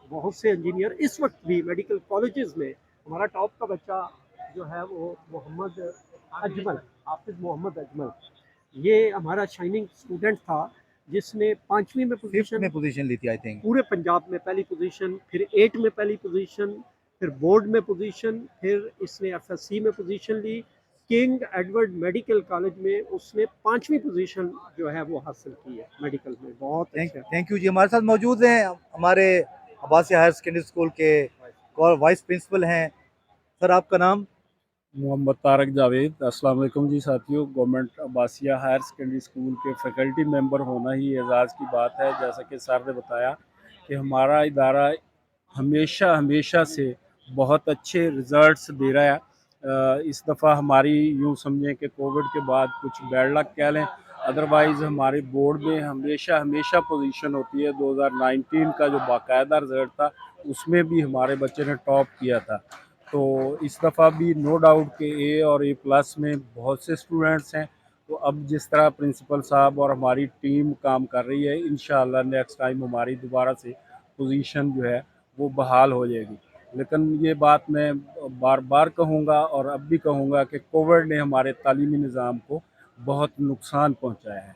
बहुत से इंजीनियर। इस वक्त भी मेडिकल कॉलेजेस में हमारा टॉप का बच्चा जो है वो मोहम्मद अजमल, हाफिज़ मोहम्मद अजमल, ये हमारा शाइनिंग स्टूडेंट था जिसने 5वीं में पोजीशन ली थी आई थिंक। पूरे पंजाब में पहली पोजीशन, फिर 8 में पहली पोजीशन, फिर बोर्ड में पोजीशन, फिर इसने FSC में पोजीशन ली। किंग एडवर्ड मेडिकल कॉलेज में उसने 5वीं पोजीशन जो है वो हासिल की है मेडिकल में। बहुत थैंक यू जी। हमारे साथ मौजूद हैं हमारे अब्बासिया हायर सेकेंडरी स्कूल के वाइस प्रिंसिपल हैं। सर आपका नाम? मोहम्मद तारक जावेद। अस्सलाम वालेकुम जी साथियों। Government Abbasia higher secondary school के फैकल्टी मेंबर होना ही एजाज़ की बात है। जैसा कि सर ने बताया कि हमारा इदारा हमेशा से बहुत अच्छे रिज़ल्ट्स दे रहा है। इस दफ़ा हमारी यूँ समझें कि कोविड के बाद कुछ बैड लक कह लें, अदरवाइज़ हमारे बोर्ड में हमेशा पोजीशन होती है। 2019 का जो बाकायदा रिज़ल्ट था उसमें भी हमारे बच्चे ने टॉप किया था। तो इस दफ़ा भी नो डाउट कि A और A+ में बहुत से स्टूडेंट्स हैं। तो अब जिस तरह प्रिंसिपल साहब और हमारी टीम काम कर रही है, इंशाअल्लाह नेक्स्ट टाइम हमारी दोबारा से पोजीशन जो है वो बहाल हो जाएगी। लेकिन ये बात मैं बार बार कहूँगा और अब भी कहूँगा कि कोविड ने हमारे तालीमी निज़ाम को बहुत नुकसान पहुँचाया है।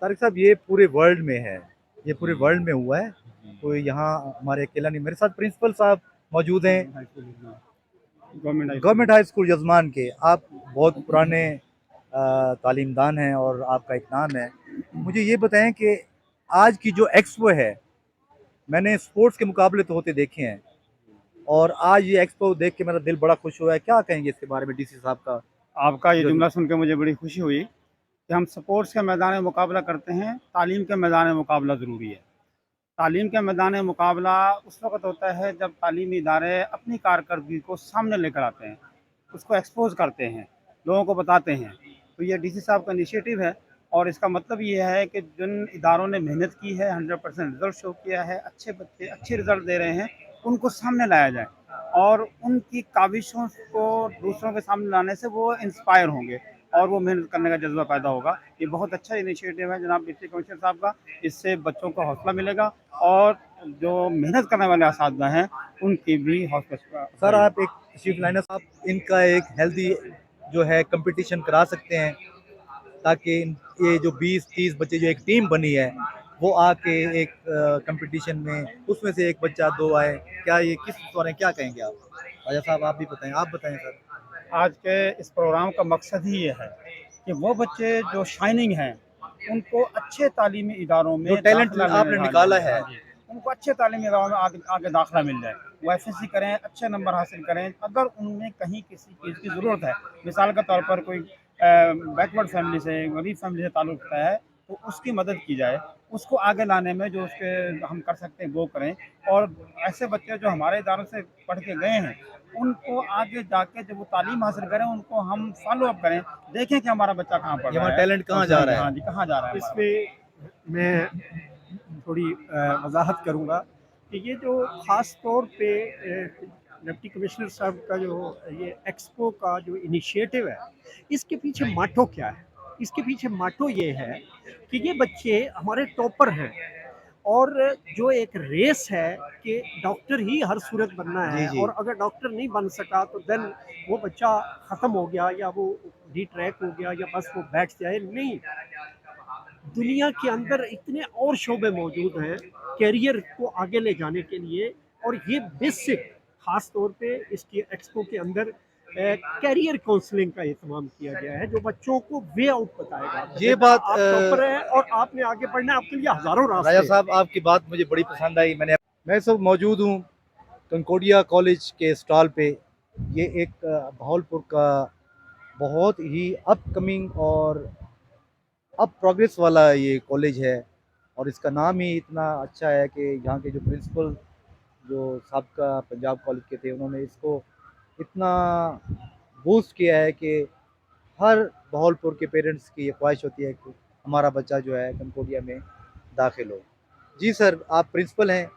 तारिक साहब ये पूरे वर्ल्ड में है, ये पूरे वर्ल्ड में हुआ है, कोई यहाँ हमारे अकेला नहीं। मेरे साथ प्रिंसिपल साहब मौजूद हैं गवर्नमेंट हाई स्कूल जजमान के। आप बहुत पुराने तालीमदान हैं और आपका एक नाम है। मुझे ये बताएं कि आज की जो एक्सपो है, मैंने स्पोर्ट्स के मुकाबले तो होते देखे हैं और आज ये एक्सपो देख के मेरा दिल बड़ा खुश हुआ है। क्या कहेंगे इसके बारे में DC साहब का? आपका ये जुमला सुन के मुझे बड़ी खुशी हुई कि हम स्पोर्ट्स के मैदान में मुकाबला करते हैं, तालीम के मैदान में मुकाबला ज़रूरी है। तालीम के मैदान में मुकाबला उस वक्त होता है जब तालीमी इदारे अपनी कारकर्दगी को सामने लेकर आते हैं, उसको एक्सपोज करते हैं, लोगों को बताते हैं। तो ये DC साहब का इनिशिएटिव है और इसका मतलब ये है कि जिन इदारों ने मेहनत की है, 100% रिज़ल्ट शो किया है, अच्छे बच्चे अच्छे रिज़ल्ट दे रहे हैं, उनको सामने लाया जाए और उनकी काविशों को दूसरों के सामने लाने से वो इंस्पायर होंगे और वो मेहनत करने का जज्बा पैदा होगा। ये बहुत अच्छा इनिशिएटिव है जनाब डिप्टी कमिश्नर साहब का। इससे बच्चों को हौसला मिलेगा और जो मेहनत करने वाले असातिज़ा हैं उनकी भी हौसला। सर आप एक चीफ लाइनर साहब, इनका एक हेल्दी जो है कंपटीशन करा सकते हैं ताकि ये जो 20-30 बच्चे जो एक टीम बनी है वो आके एक कंपटीशन में उसमें से एक बच्चा 2 आए। क्या ये किस बारे क्या कहेंगे आप? राजा साहब आप भी बताएं, आप बताएं सर। आज के इस प्रोग्राम का मकसद ही ये है कि वो बच्चे जो शाइनिंग हैं उनको अच्छे तालीमी इदारों में जो टैलेंट आपने निकाला है उनको अच्छे तालीमी इदारों में आगे दाखिला मिल जाए, वो FSC करें, अच्छे नंबर हासिल करें। अगर उनमें कहीं किसी चीज़ की ज़रूरत है, मिसाल के तौर पर कोई बैकवर्ड फैमिली से, गरीब फैमिली से ताल्लुक़ रखता है, तो उसकी मदद की जाए, उसको आगे लाने में जो उसके हम कर सकते हैं वो करें। और ऐसे बच्चे जो हमारे इदारों से पढ़ के गए हैं, उनको आगे जाके जब वो तालीम हासिल करें, उनको हम फॉलो अप करें, देखें कि हमारा बच्चा कहाँ पढ़ रहा है, टैलेंट कहाँ जा रहा है। हाँ जी, कहाँ जा रहा है हमारा इसमें मैं थोड़ी वजाहत करूँगा कि ये जो ख़ास तौर पे डिप्टी कमिश्नर साहब का जो ये एक्सपो का जो इनिशिएटिव है, इसके पीछे माटो क्या है? इसके पीछे माटो ये है कि ये बच्चे हमारे टॉपर हैं और जो एक रेस है कि डॉक्टर ही हर सूरत बनना है, जी, जी। और अगर डॉक्टर नहीं बन सका तो देन वो बच्चा ख़त्म हो गया या वो डिट्रैक हो गया या बस वो बैठ जाए। नहीं, दुनिया के अंदर इतने और शोबे मौजूद हैं कैरियर को आगे ले जाने के लिए, और ये बेसिक खास तौर पे इसकी एक्सपो के अंदर कैरियर काउंसलिंग का एहतमाम किया गया है, जो बच्चों को वे आउट बताएगा। ये बात आप टॉपर हैं और आपने आगे बढ़ना है, आपके लिए हजारों रास्ते राजा हैं। साहब, आपकी बात मुझे बड़ी पसंद आई। मैं सब मौजूद हूँ कंकोडिया कॉलेज के स्टॉल पे। ये एक बहावलपुर का बहुत ही अपकमिंग और अब प्रोग्रेस वाला ये कॉलेज है, और इसका नाम ही इतना अच्छा है कि यहाँ के जो प्रिंसिपल जो साबका पंजाब कॉलेज के थे, उन्होंने इसको इतना बूस्ट किया है कि हर बहावलपुर के पेरेंट्स की ये ख्वाहिश होती है कि हमारा बच्चा जो है कंकोडिया में दाखिल हो। जी सर, आप प्रिंसिपल हैं,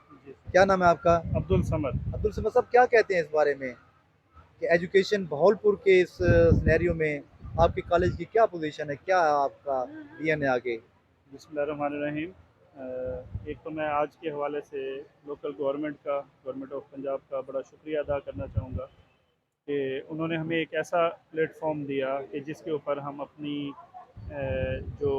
क्या नाम है आपका? अब्दुल समद। अब्दुल समद साहब, क्या कहते हैं इस बारे में कि एजुकेशन बहावलपुर के इस सिनेरियो में आपके कॉलेज की क्या पोजीशन है, क्या आपका विजन है आगे? बिस्मिल्लाहिर्रहमानिर्रहीम। एक तो मैं आज के हवाले से लोकल गवर्नमेंट ऑफ पंजाब का बड़ा शुक्रिया अदा करना चाहूँगा कि उन्होंने हमें एक ऐसा प्लेटफॉर्म दिया कि जिसके ऊपर हम अपनी जो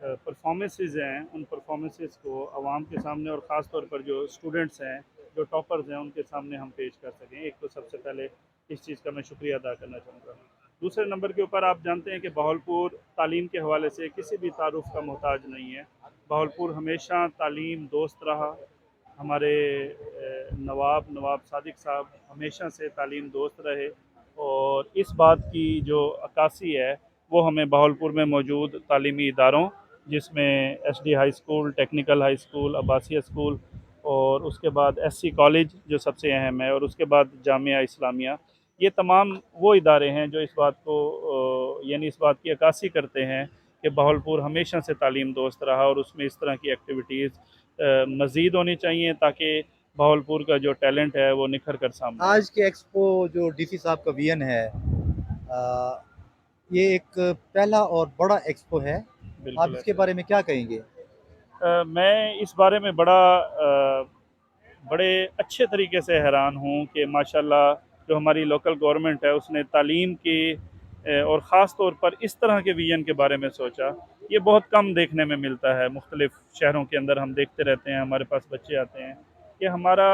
परफॉर्मेंसेस हैं, उन परफॉर्मेंसेस को आवाम के सामने और ख़ास तौर पर जो स्टूडेंट्स हैं, जो टॉपर्स हैं, उनके सामने हम पेश कर सकें। एक तो सबसे पहले इस चीज़ का मैं शुक्रिया अदा करना चाहूँगा। दूसरे नंबर के ऊपर आप जानते हैं कि बहावलपुर तालीम के हवाले से किसी भी तारुफ़ का मोहताज नहीं है। बहावलपुर हमेशा तालीम दोस्त रहा। हमारे नवाब सादिक साहब हमेशा से तालीम दोस्त रहे, और इस बात की जो अक्कासी है वो हमें बहावलपुर में मौजूद तालीमी इदारों, जिसमें SD high school, technical high school, Abbasia school, और उसके बाद SC कॉलेज जो सबसे अहम है, और उसके बाद जामिया इस्लामिया, ये तमाम वो इदारे हैं जो इस बात को यानी इस बात की अक्कासी करते हैं कि बहावलपुर हमेशा से तालीम दोस्त रहा, और उसमें इस तरह की एक्टिविटीज़ मज़ीद होनी चाहिए ताकि बहावलपुर का जो टैलेंट है वो निखर कर सामने आए। आज के एक्सपो जो DC साहब का विजन है, आ, ये एक पहला और बड़ा एक्सपो है, आप इसके बारे में क्या कहेंगे? मैं इस बारे में बड़े अच्छे तरीके से हैरान हूँ कि माशाल्लाह जो हमारी लोकल गवर्नमेंट है उसने तालीम की और ख़ास तौर पर इस तरह के विजन के बारे में सोचा। ये बहुत कम देखने में मिलता है। मुख्तलिफ़ शहरों के अंदर हम देखते रहते हैं, हमारे पास बच्चे आते हैं कि हमारा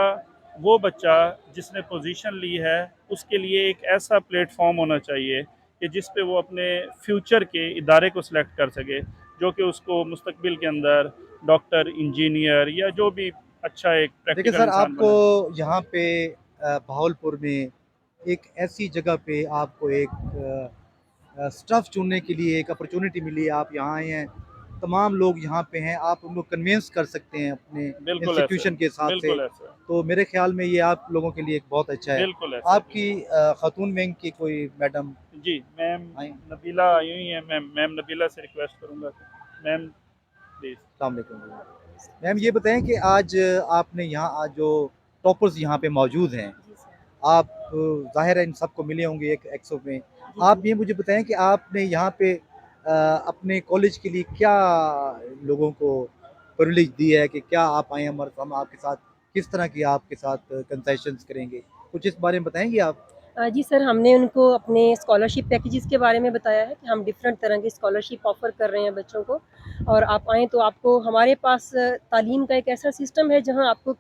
वो बच्चा जिसने पोजीशन ली है उसके लिए एक ऐसा प्लेटफॉर्म होना चाहिए कि जिस पे वो अपने फ्यूचर के इदारे को सिलेक्ट कर सके, जो कि उसको मुस्तकबिल के अंदर डॉक्टर, इंजीनियर या जो भी अच्छा एक देखिए प्रैक्टिकल सर, इंसान आपको बने। यहाँ पे बहावलपुर में एक ऐसी जगह पे आपको एक स्टाफ चुनने के लिए एक अपॉर्चुनिटी मिली है, आप यहाँ आए हैं, तमाम लोग यहाँ पे हैं, आप उनको कन्विंस कर सकते हैं अपने बिल्कुल इंस्टीट्यूशन के हिसाब से। बिल्कुल ऐसा तो मेरे ख्याल में ये आप लोगों के लिए एक बहुत अच्छा है। बिल्कुल ऐसा आपकी खातून विंग की कोई मैडम? जी, मैम नबीला आई हुई हैं। मैम नबीला से रिक्वेस्ट करूँगा, मैम प्लीज़। अस्सलाम वालेकुम मैम, ये बताएं कि आज आपने यहाँ आज जो टॉपर्स यहाँ पे मौजूद हैं, आप ज़ाहिर है इन सबको मिले होंगे एक एक्सपो में। आप ये मुझे बताएं कि आपने यहाँ पे अपने कॉलेज के लिए क्या लोगों को प्रिविलेज दी है कि क्या आप आए हम आपके साथ किस तरह की आपके साथ कंसेशंस करेंगे, कुछ इस बारे में बताएंगे आप? जी सर, हमने उनको अपने स्कॉलरशिप पैकेजेस के बारे में बताया है कि हम डिफरेंट तरह की स्कॉलरशिप ऑफ़र कर रहे हैं बच्चों को, और आप आएँ तो आपको हमारे पास तालीम का एक ऐसा सिस्टम है जहां आपको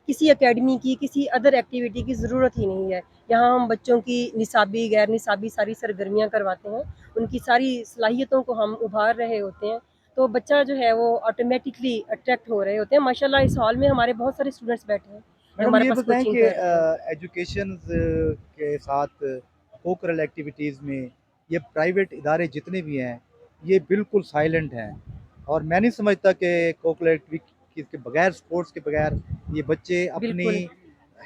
किसी एकेडमी की, किसी अदर एक्टिविटी की ज़रूरत ही नहीं है। यहाँ हम बच्चों की निसाबी, गैर निसाबी सारी सरगर्मियाँ करवाते हैं, उनकी सारी सलाहियतों को हम उभार रहे होते हैं, तो बच्चा जो है वो ऑटोमेटिकली अट्रैक्ट हो रहे होते हैं। माशाल्लाह इस हॉल में हमारे बहुत सारे स्टूडेंट्स बैठे हैं। मैडम हमारे ये पास बताएं कोचिंग कि कर रहे हैं। एजुकेशन के साथ कोकरल एक्टिविटीज़ में ये प्राइवेट इदारे जितने भी हैं ये बिल्कुल साइलेंट हैं, और मैं नहीं समझता कि कोकुलर एक्टिविटी के बगैर, स्पोर्ट्स के बगैर ये बच्चे अपनी बिल्कुल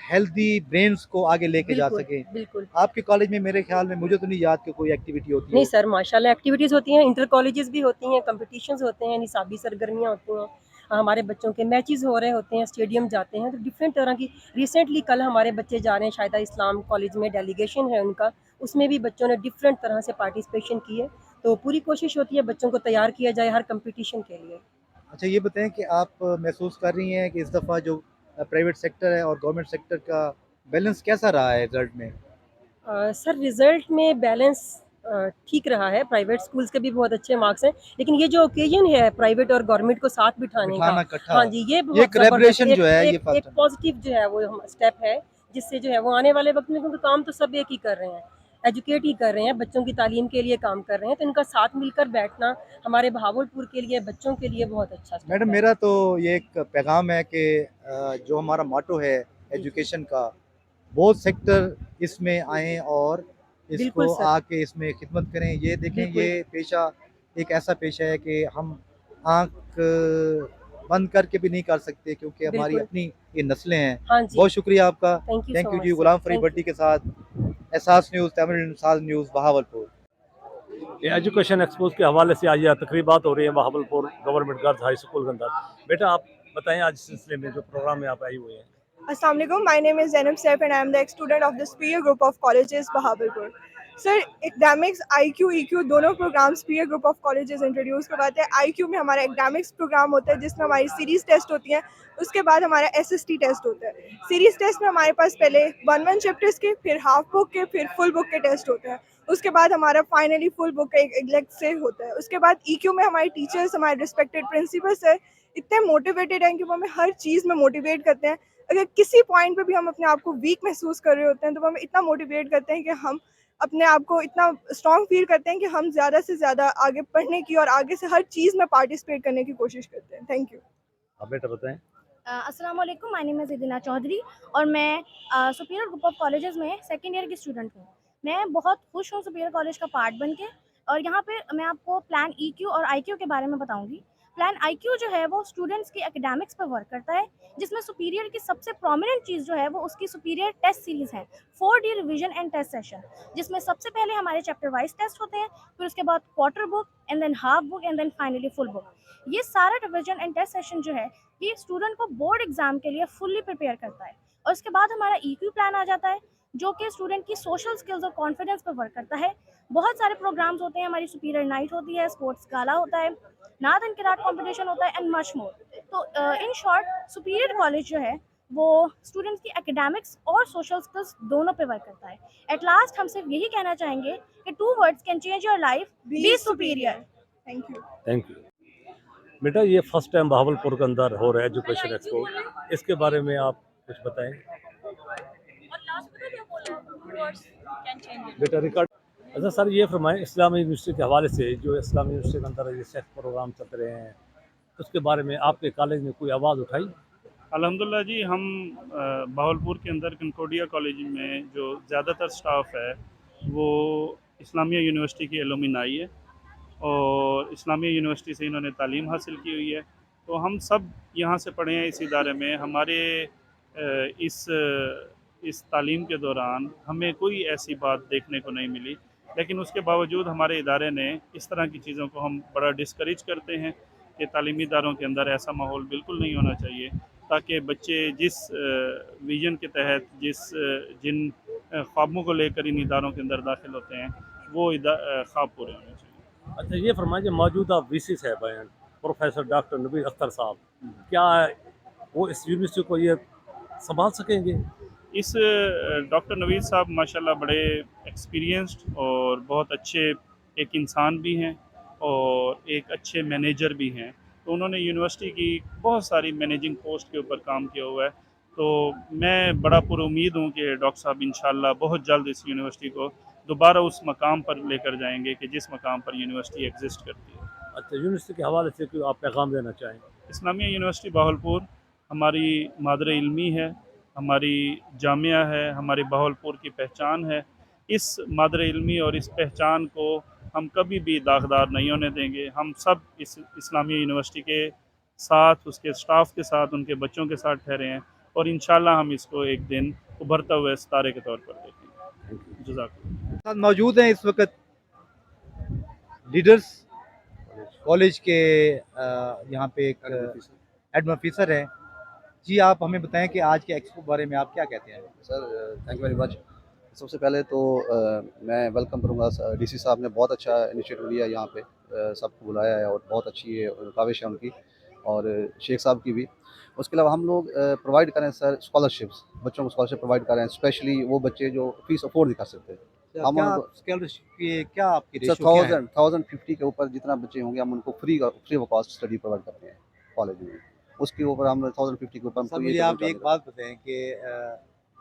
हेल्दी ब्रेन्स को आगे लेके जा बिल्कुल सकें। बिल्कुल आपके कॉलेज में मेरे ख्याल में, मुझे तो नहीं याद कि कोई एक्टिविटी होती नहीं हो। सर, माशाल्लाह एक्टिविटीज़ होती हैं, इंटर कॉलेजेस भी होती हैं, कॉम्पिटिशन्स होते हैं, निसाबी सरगर्मियाँ होती हैं, हमारे बच्चों के मैचेस हो रहे होते हैं, स्टेडियम जाते हैं, तो डिफरेंट तरह की। रिसेंटली कल हमारे बच्चे जा रहे हैं शायदा इस्लाम कॉलेज में, डेलीगेशन है उनका, उसमें भी बच्चों ने डिफरेंट तरह से पार्टिसिपेशन की है। तो पूरी कोशिश होती है बच्चों को तैयार किया जाए हर कम्पिटिशन के लिए। अच्छा, ये बताएं कि आप महसूस कर रही हैं कि इस दफ़ा जो प्राइवेट सेक्टर है और गवर्नमेंट सेक्टर का बैलेंस कैसा रहा है रिजल्ट में? सर रिज़ल्ट में बैलेंस ठीक रहा है, प्राइवेट स्कूल्स के भी बहुत अच्छे मार्क्स हैं, लेकिन ये जो ओकेजन है प्राइवेट और गवर्नमेंट को साथ बिठाने का, बिठाना इकट्ठा, हाँ जी, ये बहुत कोलैबोरेशन ज़बरदस्त जो है, ये एक फर्स्ट एक पॉजिटिव जो है वो स्टेप है, जिससे जो है वो आने वाले वक्त में, क्योंकि काम तो सब एक ही कर रहे हैं, एजुकेट ही कर रहे हैं, बच्चों की तालीम के लिए काम कर रहे हैं, तो इनका साथ मिलकर बैठना हमारे बहावलपुर के लिए, बच्चों के लिए बहुत अच्छा स्टेप मैडम, है। मेरा तो ये एक पैगाम है कि जो हमारा मोटो है एजुकेशन का, बहुत सेक्टर इसमें आएँ और बिल्कुल इसको सर, आके इसमें खिदमत करें। ये देखें, बिल्कुल। ये पेशा एक ऐसा पेशा है कि हम आँख बंद करके भी नहीं कर सकते, क्योंकि हमारी बिल्कुल। अपनी ये नस्लें हैं। हाँ जी। बहुत शुक्रिया आपका। Thank you thank so you much जी। Sir, Ghulam Farid thank you. Bhatti के साथ एहसास न्यूज़, तमिल एहसास न्यूज़, बहावलपुर। ये एजुकेशन एक्सपोज के हवाले से आज यह तकरीबात हो रही है Bahawalpur government girls high school के अंदर। बेटा, आप बताएं आज इस सिलसिले में जो प्रोग्राम में आप आई हुए हैं। Assalamu alaikum. My name is Zainab Saif and I am the ex-student of the Superior Group of Colleges, Bahawalpur. Sir, academics IQ EQ दोनों program superior Group of Colleges introduce करवाते हैं। IQ में हमारा academics programme होता है जिसमें हमारी series test होती हैं, उसके बाद हमारा SST टेस्ट होता है। सीरीज टेस्ट में हमारे पास पहले 1-1 चैप्टर्स के, फिर हाफ बुक के, फिर फुल बुक के टेस्ट होते हैं। उसके बाद हमारा फाइनली फुल बुक का एक लेग से होता है। उसके बाद EQ में हमारे टीचर्स, हमारे रिस्पेक्टेड प्रिंसिपल्स है, इतने मोटिवेटेड हैं कि वो हमें हर चीज़ में मोटिवेट करते हैं। अगर किसी पॉइंट पे भी हम अपने आप को वीक महसूस कर रहे होते हैं तो वो हमें इतना मोटिवेट करते हैं कि हम अपने आप को इतना स्ट्रॉन्ग फील करते हैं कि हम ज़्यादा से ज़्यादा आगे पढ़ने की और आगे से हर चीज़ में पार्टिसिपेट करने की कोशिश करते हैं। Thank you. आप बेटा बताएं। अस्सलाम वालेकुम, माय नेम इज़ इदिना चौधरी और मैं सुपीरियर ग्रुप ऑफ कॉलेजेस में सेकंड ईयर की स्टूडेंट हूँ। मैं बहुत खुश हूँ सुपीरियर कॉलेज का पार्ट बन के, और यहाँ पे मैं आपको प्लान EQ और IQ के बारे में बताऊँगी। प्लान IQ जो है वो स्टूडेंट्स की एकेडमिक्स पर वर्क करता है, जिसमें सुपीरियर की सबसे प्रोमिनेंट चीज़ जो है वो उसकी सुपीरियर टेस्ट सीरीज़ है, 4D revision and test session, जिसमें सबसे पहले हमारे चैप्टर वाइज टेस्ट होते हैं, फिर उसके बाद quarter book and then half book and then finally full book. ये सारा रिवीजन एंड टेस्ट सेशन जो है ये स्टूडेंट को बोर्ड एग्जाम के लिए फुल्ली प्रिपेयर करता है। और उसके बाद हमारा EQ प्लान आ जाता है, जो कि स्टूडेंट की सोशल स्किल्स और कॉन्फिडेंस पर वर्क करता है। बहुत सारे प्रोग्राम्स होते हैं, हमारी सुपीरियर नाइट होती है, स्पोर्ट्स गाला होता है, नात एंड किरात कॉम्पिटिशन होता है एंड मच मोर। तो इन शॉर्ट सुपीरियर कॉलेज जो है वो स्टूडेंट्स की एकेडमिक्स और सोशल स्किल्स दोनों पे वर्क करता है। एट लास्ट हम सिर्फ यही कहना चाहेंगे कि 2 words can change your life, B superior. Thank you. Thank you. बेटा, ये फर्स्ट टाइम बहावलपुर के अंदर हो रहा है एजुकेशन एक्सपो, इसके बारे में आप कुछ बताएं। बेटा रिकॉर्ड। अच्छा सर, ये फरमाएं, इस्लामी यूनिवर्सिटी के हवाले से जो इस्लामी यूनिवर्सिटी के अंदर ये सेक्स प्रोग्राम चल रहे हैं, उसके बारे में आपके कॉलेज ने कोई आवाज़ उठाई? अल्हम्दुलिल्लाह जी, हम बहावलपुर के अंदर कंकोडिया कॉलेज में जो ज़्यादातर स्टाफ है वो इस्लामिया यूनिवर्सिटी की एलुमनाई है और इस्लामिया यूनिवर्सिटी से इन्होंने तालीम हासिल की हुई है। तो हम सब यहाँ से पढ़े हैं इस इदारे में। हमारे इस तालीम के दौरान हमें कोई ऐसी बात देखने को नहीं मिली, लेकिन उसके बावजूद हमारे इदारे ने इस तरह की चीज़ों को हम बड़ा डिस्करेज करते हैं कि तालीमी इदारों के अंदर ऐसा माहौल बिल्कुल नहीं होना चाहिए, ताकि बच्चे जिस विज़न के तहत जिन ख्वाबों को लेकर इन इदारों के अंदर दाखिल होते हैं वो ख्वाब पूरे होने चाहिए। अच्छा, ये फरमाइए, मौजूदा VC साहब हैं प्रोफेसर डॉक्टर नवीद अख्तर साहब, क्या वो इस यूनिवर्सिटी को ये संभाल सकेंगे? इस डॉक्टर नवीद साहब माशाल्लाह बड़े एक्सपीरियंस्ड और बहुत अच्छे एक इंसान भी हैं और एक अच्छे मैनेजर भी हैं। तो उन्होंने यूनिवर्सिटी की बहुत सारी मैनेजिंग पोस्ट के ऊपर काम किया हुआ है। तो मैं बड़ा पुरुमीद हूँ कि डॉक्टर साहब इंशाल्लाह बहुत जल्द इस यूनिवर्सिटी को दोबारा उस मकाम पर लेकर जाएंगे कि जिस मकाम पर यूनिवर्सिटी एग्जिस्ट करती है। अच्छा, यूनिवर्सिटी के हवाले से कोई आप पैगाम देना चाहें? इस्लामिया यूनिवर्सिटी बहावलपुर हमारी मादर इल्मी है, हमारी जामिया है, हमारी बहावलपुर की पहचान है। इस मादर इल्मी और इस पहचान को हम कभी भी दागदार नहीं होने देंगे। हम सब इस इस्लामिया यूनिवर्सिटी के साथ, उसके स्टाफ के साथ, उनके बच्चों के साथ ठहरे हैं और इंशाल्लाह हम इसको एक दिन उभरता हुए सितारे के तौर पर देखेंगे। जज़ाकल्लाह। साथ मौजूद हैं इस वक्त लीडर्स कॉलेज के यहाँ पे एक एडमिन ऑफिसर है। जी आप हमें बताएं कि आज के एक्सपो के बारे में आप क्या कहते हैं? Sir thank you very much. सबसे पहले तो मैं वेलकम करूँगा, डीसी साहब ने बहुत अच्छा इनिशिएटिव लिया, यहाँ पे सबको बुलाया है और बहुत अच्छी ये काविश है उनकी और शेख साहब की भी। उसके अलावा हम लोग प्रोवाइड करें सर स्कॉलरशिप्स, बच्चों को स्कॉलरशिप प्रोवाइड करें, स्पेशली वो बच्चे जो फीस अफोर्ड नहीं कर सकते। हम क्या उनको स्कॉलरशिप की क्या आपकी सर रेशो क्या है? 1050 के ऊपर जितना बच्चे होंगे हम उनको free of cost study provide करते हैं कॉलेज में। उसके ऊपर हम 1050 के ऊपर सर हमको मुझे आप एक बात बताएं कि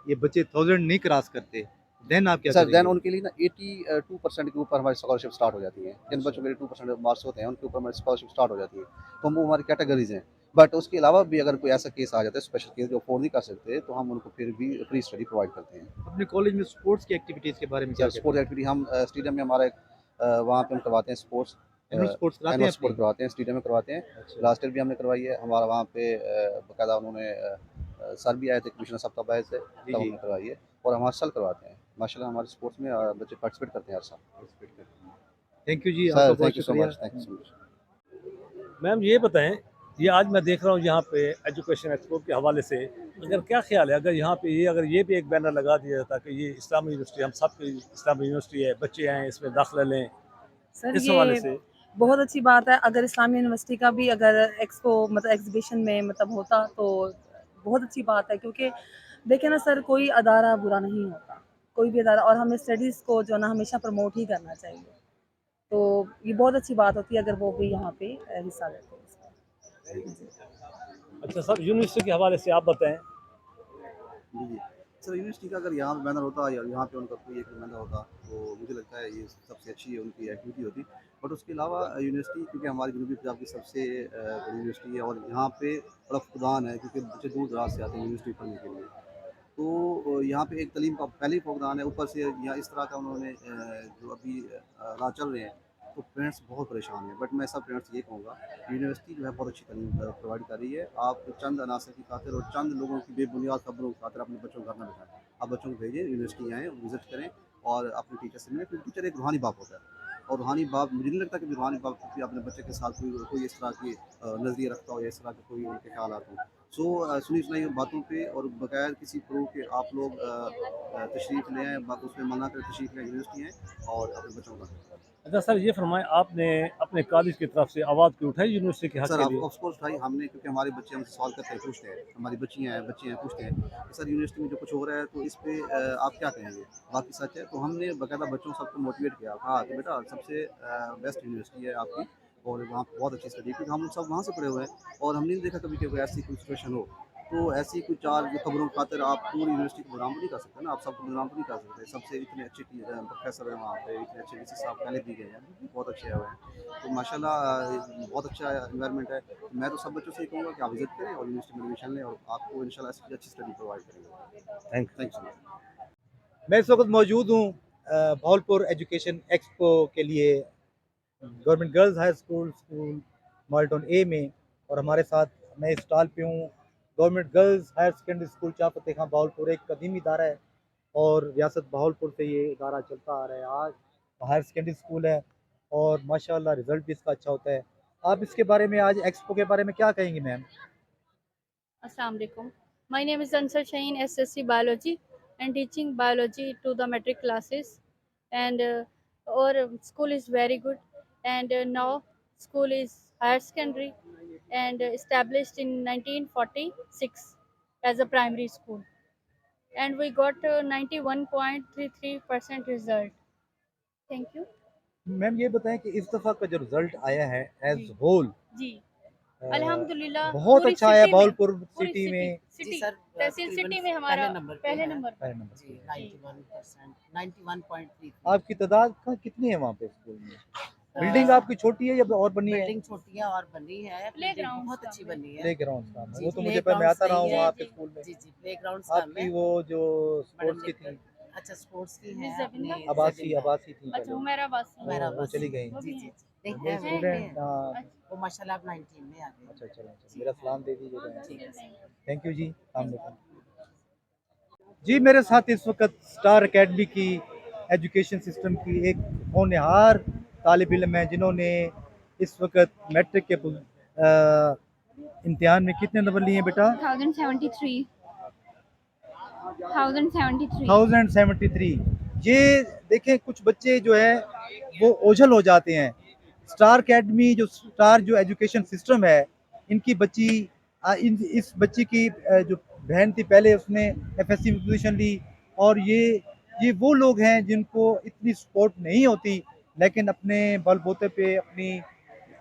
ये बच्चे 1000 नहीं क्रॉस करते, देन आप क्या सर करेंगे? देन उनके लिए ना 82% के ऊपर हमारी स्कॉलरशिप स्टार्ट हो जाती है। जिन बच्चों के 82% मार्क्स होते हैं उनके ऊपर हमारी स्कॉलरशिप स्टार्ट हो जाती है, तो हम वो हमारी कैटेगरीज हैं। बट उसके अलावा भी अगर कोई ऐसा केस आ जाता है, स्पेशल केस जो अफोर्ड नहीं कर सकते, तो हम उनको फिर भी फ्री स्टडी प्रोवाइड करते हैं। अपने कॉलेज में स्पोर्ट्स की एक्टिविटीज़ के बारे में क्या सर स्पोर्ट्स एक्टिविटी हम स्टेडियम में हमारा वहाँ पे हम करवाते हैं स्पोर्ट्स, एनुअल स्पोर्ट्स कराते एनुअल हैं स्पोर्ट अपनी? करवाते हैं, स्टेडियम में करवाते हैं। अच्छा। लास्ट ईयर भी हमने करवाई है। हमारा वहाँ पे बाकायदा उन्होंने सर भी आए थे कमिश्नर साहब तब आए थे, जी, तब जी। हमने करवाई है और हम हर साल करवाते हैं। माशाल्लाह हमारे स्पोर्ट्स में बच्चे पार्टिसिपेट करते हैं हर साल। थैंक यू जी, सर आपका बहुत थैंक यू सो शुक्रिया। Much, thank you so much. Ma'am ये बताएं, ये आज मैं देख रहा हूँ यहाँ पे एजुकेशन एक्सपो के हवाले से, अगर क्या ख्याल है अगर यहाँ पे ये भी एक बैनर लगा दिया जाता कि ये इस्लामी यूनिवर्सिटी, हम सब की इस्लामी यूनिवर्सिटी है, बच्चे आएँ इसमें दाखिला लें, सर इस हवाले ये से। बहुत अच्छी बात है। अगर इस्लामी यूनिवर्सिटी का भी अगर एक्सपो मतलब एग्जीबिशन में मतलब होता तो बहुत अच्छी बात है, क्योंकि देखिए ना सर, कोई अदारा बुरा नहीं होता, कोई भी अदारा, और हमें स्टडीज़ को जो है ना हमेशा प्रमोट ही करना चाहिए। तो ये बहुत अच्छी बात होती है अगर वो भी यहाँ पे हिस्सा लेते हैं इसका। अच्छा सर, यूनिवर्सिटी के हवाले से आप बताएं। जी जी सर, यूनिवर्सिटी का अगर यहाँ पे बैनर होता या यहाँ पे उनका कोई एक बैनर होता तो मुझे लगता है ये सबसे अच्छी उनकी एक्टिविटी होती। बट उसके अलावा यूनिवर्सिटी, क्योंकि हमारी जनूबी पंजाब की सबसे बड़ी यूनिवर्सिटी है और यहाँ पे बड़ा फुकदान है, क्योंकि बच्चे दूर दराज से आते हैं यूनिवर्सिटी पढ़ने के लिए। तो यहाँ पे एक तालीम का पहले ही फुकदान है, ऊपर से यहाँ इस तरह का उन्होंने जो अभी राह चल रहे हैं, तो पेरेंट्स बहुत परेशान हैं। बट मैं सब पेरेंट्स ये कहूँगा, यूनिवर्सिटी जो है बहुत अच्छी तालीम प्रोवाइड कर रही है। आप चंद अनासर की खातिर और चंद लोगों की बेबुनियाद खबरों की खातिर अपने बच्चों को घर में बिठाएं। आप बच्चों को भेजें, यूनिवर्सिटी आएँ, विजिट करें और अपने टीचर से मिलें, क्योंकि टीचर एक रूहानी बाप होता है और रूहानी बाप, मुझे नहीं लगता कि रूहानी बाप भी अपने बच्चे के साथ कोई इस तरह की नज़रिए रखता हो या इस तरह के कोई उनके ख्याल हों। सो सुनी सुनाई बातों पे और बगैर किसी प्रूफ के आप लोग तशरीफ़ ले आएँ, बात उसमें मना कर तशरीफ़ लें, यूनिवर्सिटी आएँ और अपने बच्चों को। अच्छा सर ये फरमाएं, आपने अपने कॉलेज की तरफ से आवाज़ क्यों उठाई यूनिवर्सिटी के हक सर के आप लिए? ऑफ कोर्स उठाई हमने, क्योंकि हमारे बच्चे हमसे सवाल करते हैं, पूछते हैं, हमारी बच्चियाँ हैं, बच्चे हैं, पूछते हैं कि सर यूनिवर्सिटी में जो कुछ हो रहा है तो इस पे आप क्या कहेंगे, बाकी सच है। तो हमने बाकायदा बच्चों सबको मोटिवेट किया, हाँ कि बेटा सबसे बेस्ट यूनिवर्सिटी है आपकी और वहाँ पर बहुत अच्छी स्टडी, क्योंकि हम सब वहाँ से पढ़े हुए हैं और हमने नहीं देखा कभी कि कोई ऐसी कोई सिचुएशन हो। तो ऐसी कुछ चार जो खबरों की खातिर आप पूरी यूनिवर्सिटी को बदनाम नहीं कर सकते ना, आप सबको बदनाम नहीं कर सकते। सबसे इतने अच्छे प्रोफेसर हैं वहाँ पे, इतने अच्छे वीसी साहब पहले भी गए हैं, अभी भी बहुत अच्छे आए हुए हैं। तो माशाल्लाह बहुत अच्छा इन्वायरमेंट है। मैं तो सब बच्चों से ये कहूँगा कि आप विजिट करें और यूनिवर्सिटी में एडमिशन लें और आपको इंशाल्लाह ऐसी अच्छी स्टडी प्रोवाइड करेंगे। Thank you so much. मैं इस वक्त मौजूद हूँ भावलपुर एजुकेशन एक्सपो के लिए government girls high school Model Town A में, और हमारे साथ मैं इस स्टॉल पे हूँ। Government girls higher secondary school Chah Fateh खां भावलपुर एक कदीम इदारा है और रियासत भावलपुर से ये इदारा चलता आ रहा है। आज हायर सेकेंडरी स्कूल है और माशाल्लाह रिज़ल्ट भी इसका अच्छा होता है। आप इसके बारे में, आज एक्सपो के बारे में क्या कहेंगी ma'am? Assalamu alaikum. My name is Ansar Shaheen, SSC Biology, and teaching biology to the metric classes. And our school is very good. And now school is higher secondary and established in 1946 as a primary school. And we got 91.33% result. Thank you. Ma'am ये बताएं कि इस दफ़ा का जो result आया है as जी। Whole जी अल्हम्दुलिल्लाह बहुत पूरी अच्छा आया। सिटी में, भावलपुर पूरी सिटी में सिटी तहसील सिटी में हमारा पहले नंबर पर। 91%, 91.3। आपकी तादाद कितनी है वहाँ पे स्कूल में? बिल्डिंग आपकी छोटी है या और बनी है? बिल्डिंग छोटी है और बनी है, प्लेग्राउंड बहुत अच्छी बनी है। प्लेग्राउंड जी, वो तो मुझे मैं प्लेग्राउंड्स आता रहा हूँ नहीं है। आपके स्कूल में। जी जी, प्लेग्राउंड्स आपकी वो जो स्पोर्ट्स की थी अच्छा स्पोर्ट्स की है अपने आबासी आबासी थी अच्छा पहले, उमेरा बस वो चली गई। जी जी जी मेरे स्टूडेंट वो माशाल्लाह अब 19 में आ गए। अच्छा चलो मेरा सलाम दे दीजिएगा। थैंक यू जी, अस्सलाम वालेकुम। जी मेरे साथ इस वक्त स्टार एकेडमी की एजुकेशन सिस्टम की एक होनहार तालिब इल्म है जिन्होंने इस वक्त मैट्रिक के इम्तिहान में कितने नंबर लिए हैं बेटा? 1073 1073 1073। ये देखें कुछ बच्चे जो है वो ओझल हो जाते हैं। स्टार एकेडमी जो स्टार जो एजुकेशन सिस्टम है, इनकी बच्ची इस बच्ची की जो बहन थी पहले उसने एफएससी में पोजीशन ली, और ये वो लोग हैं जिनको इतनी सपोर्ट नहीं होती, लेकिन अपने बलबूते पे अपनी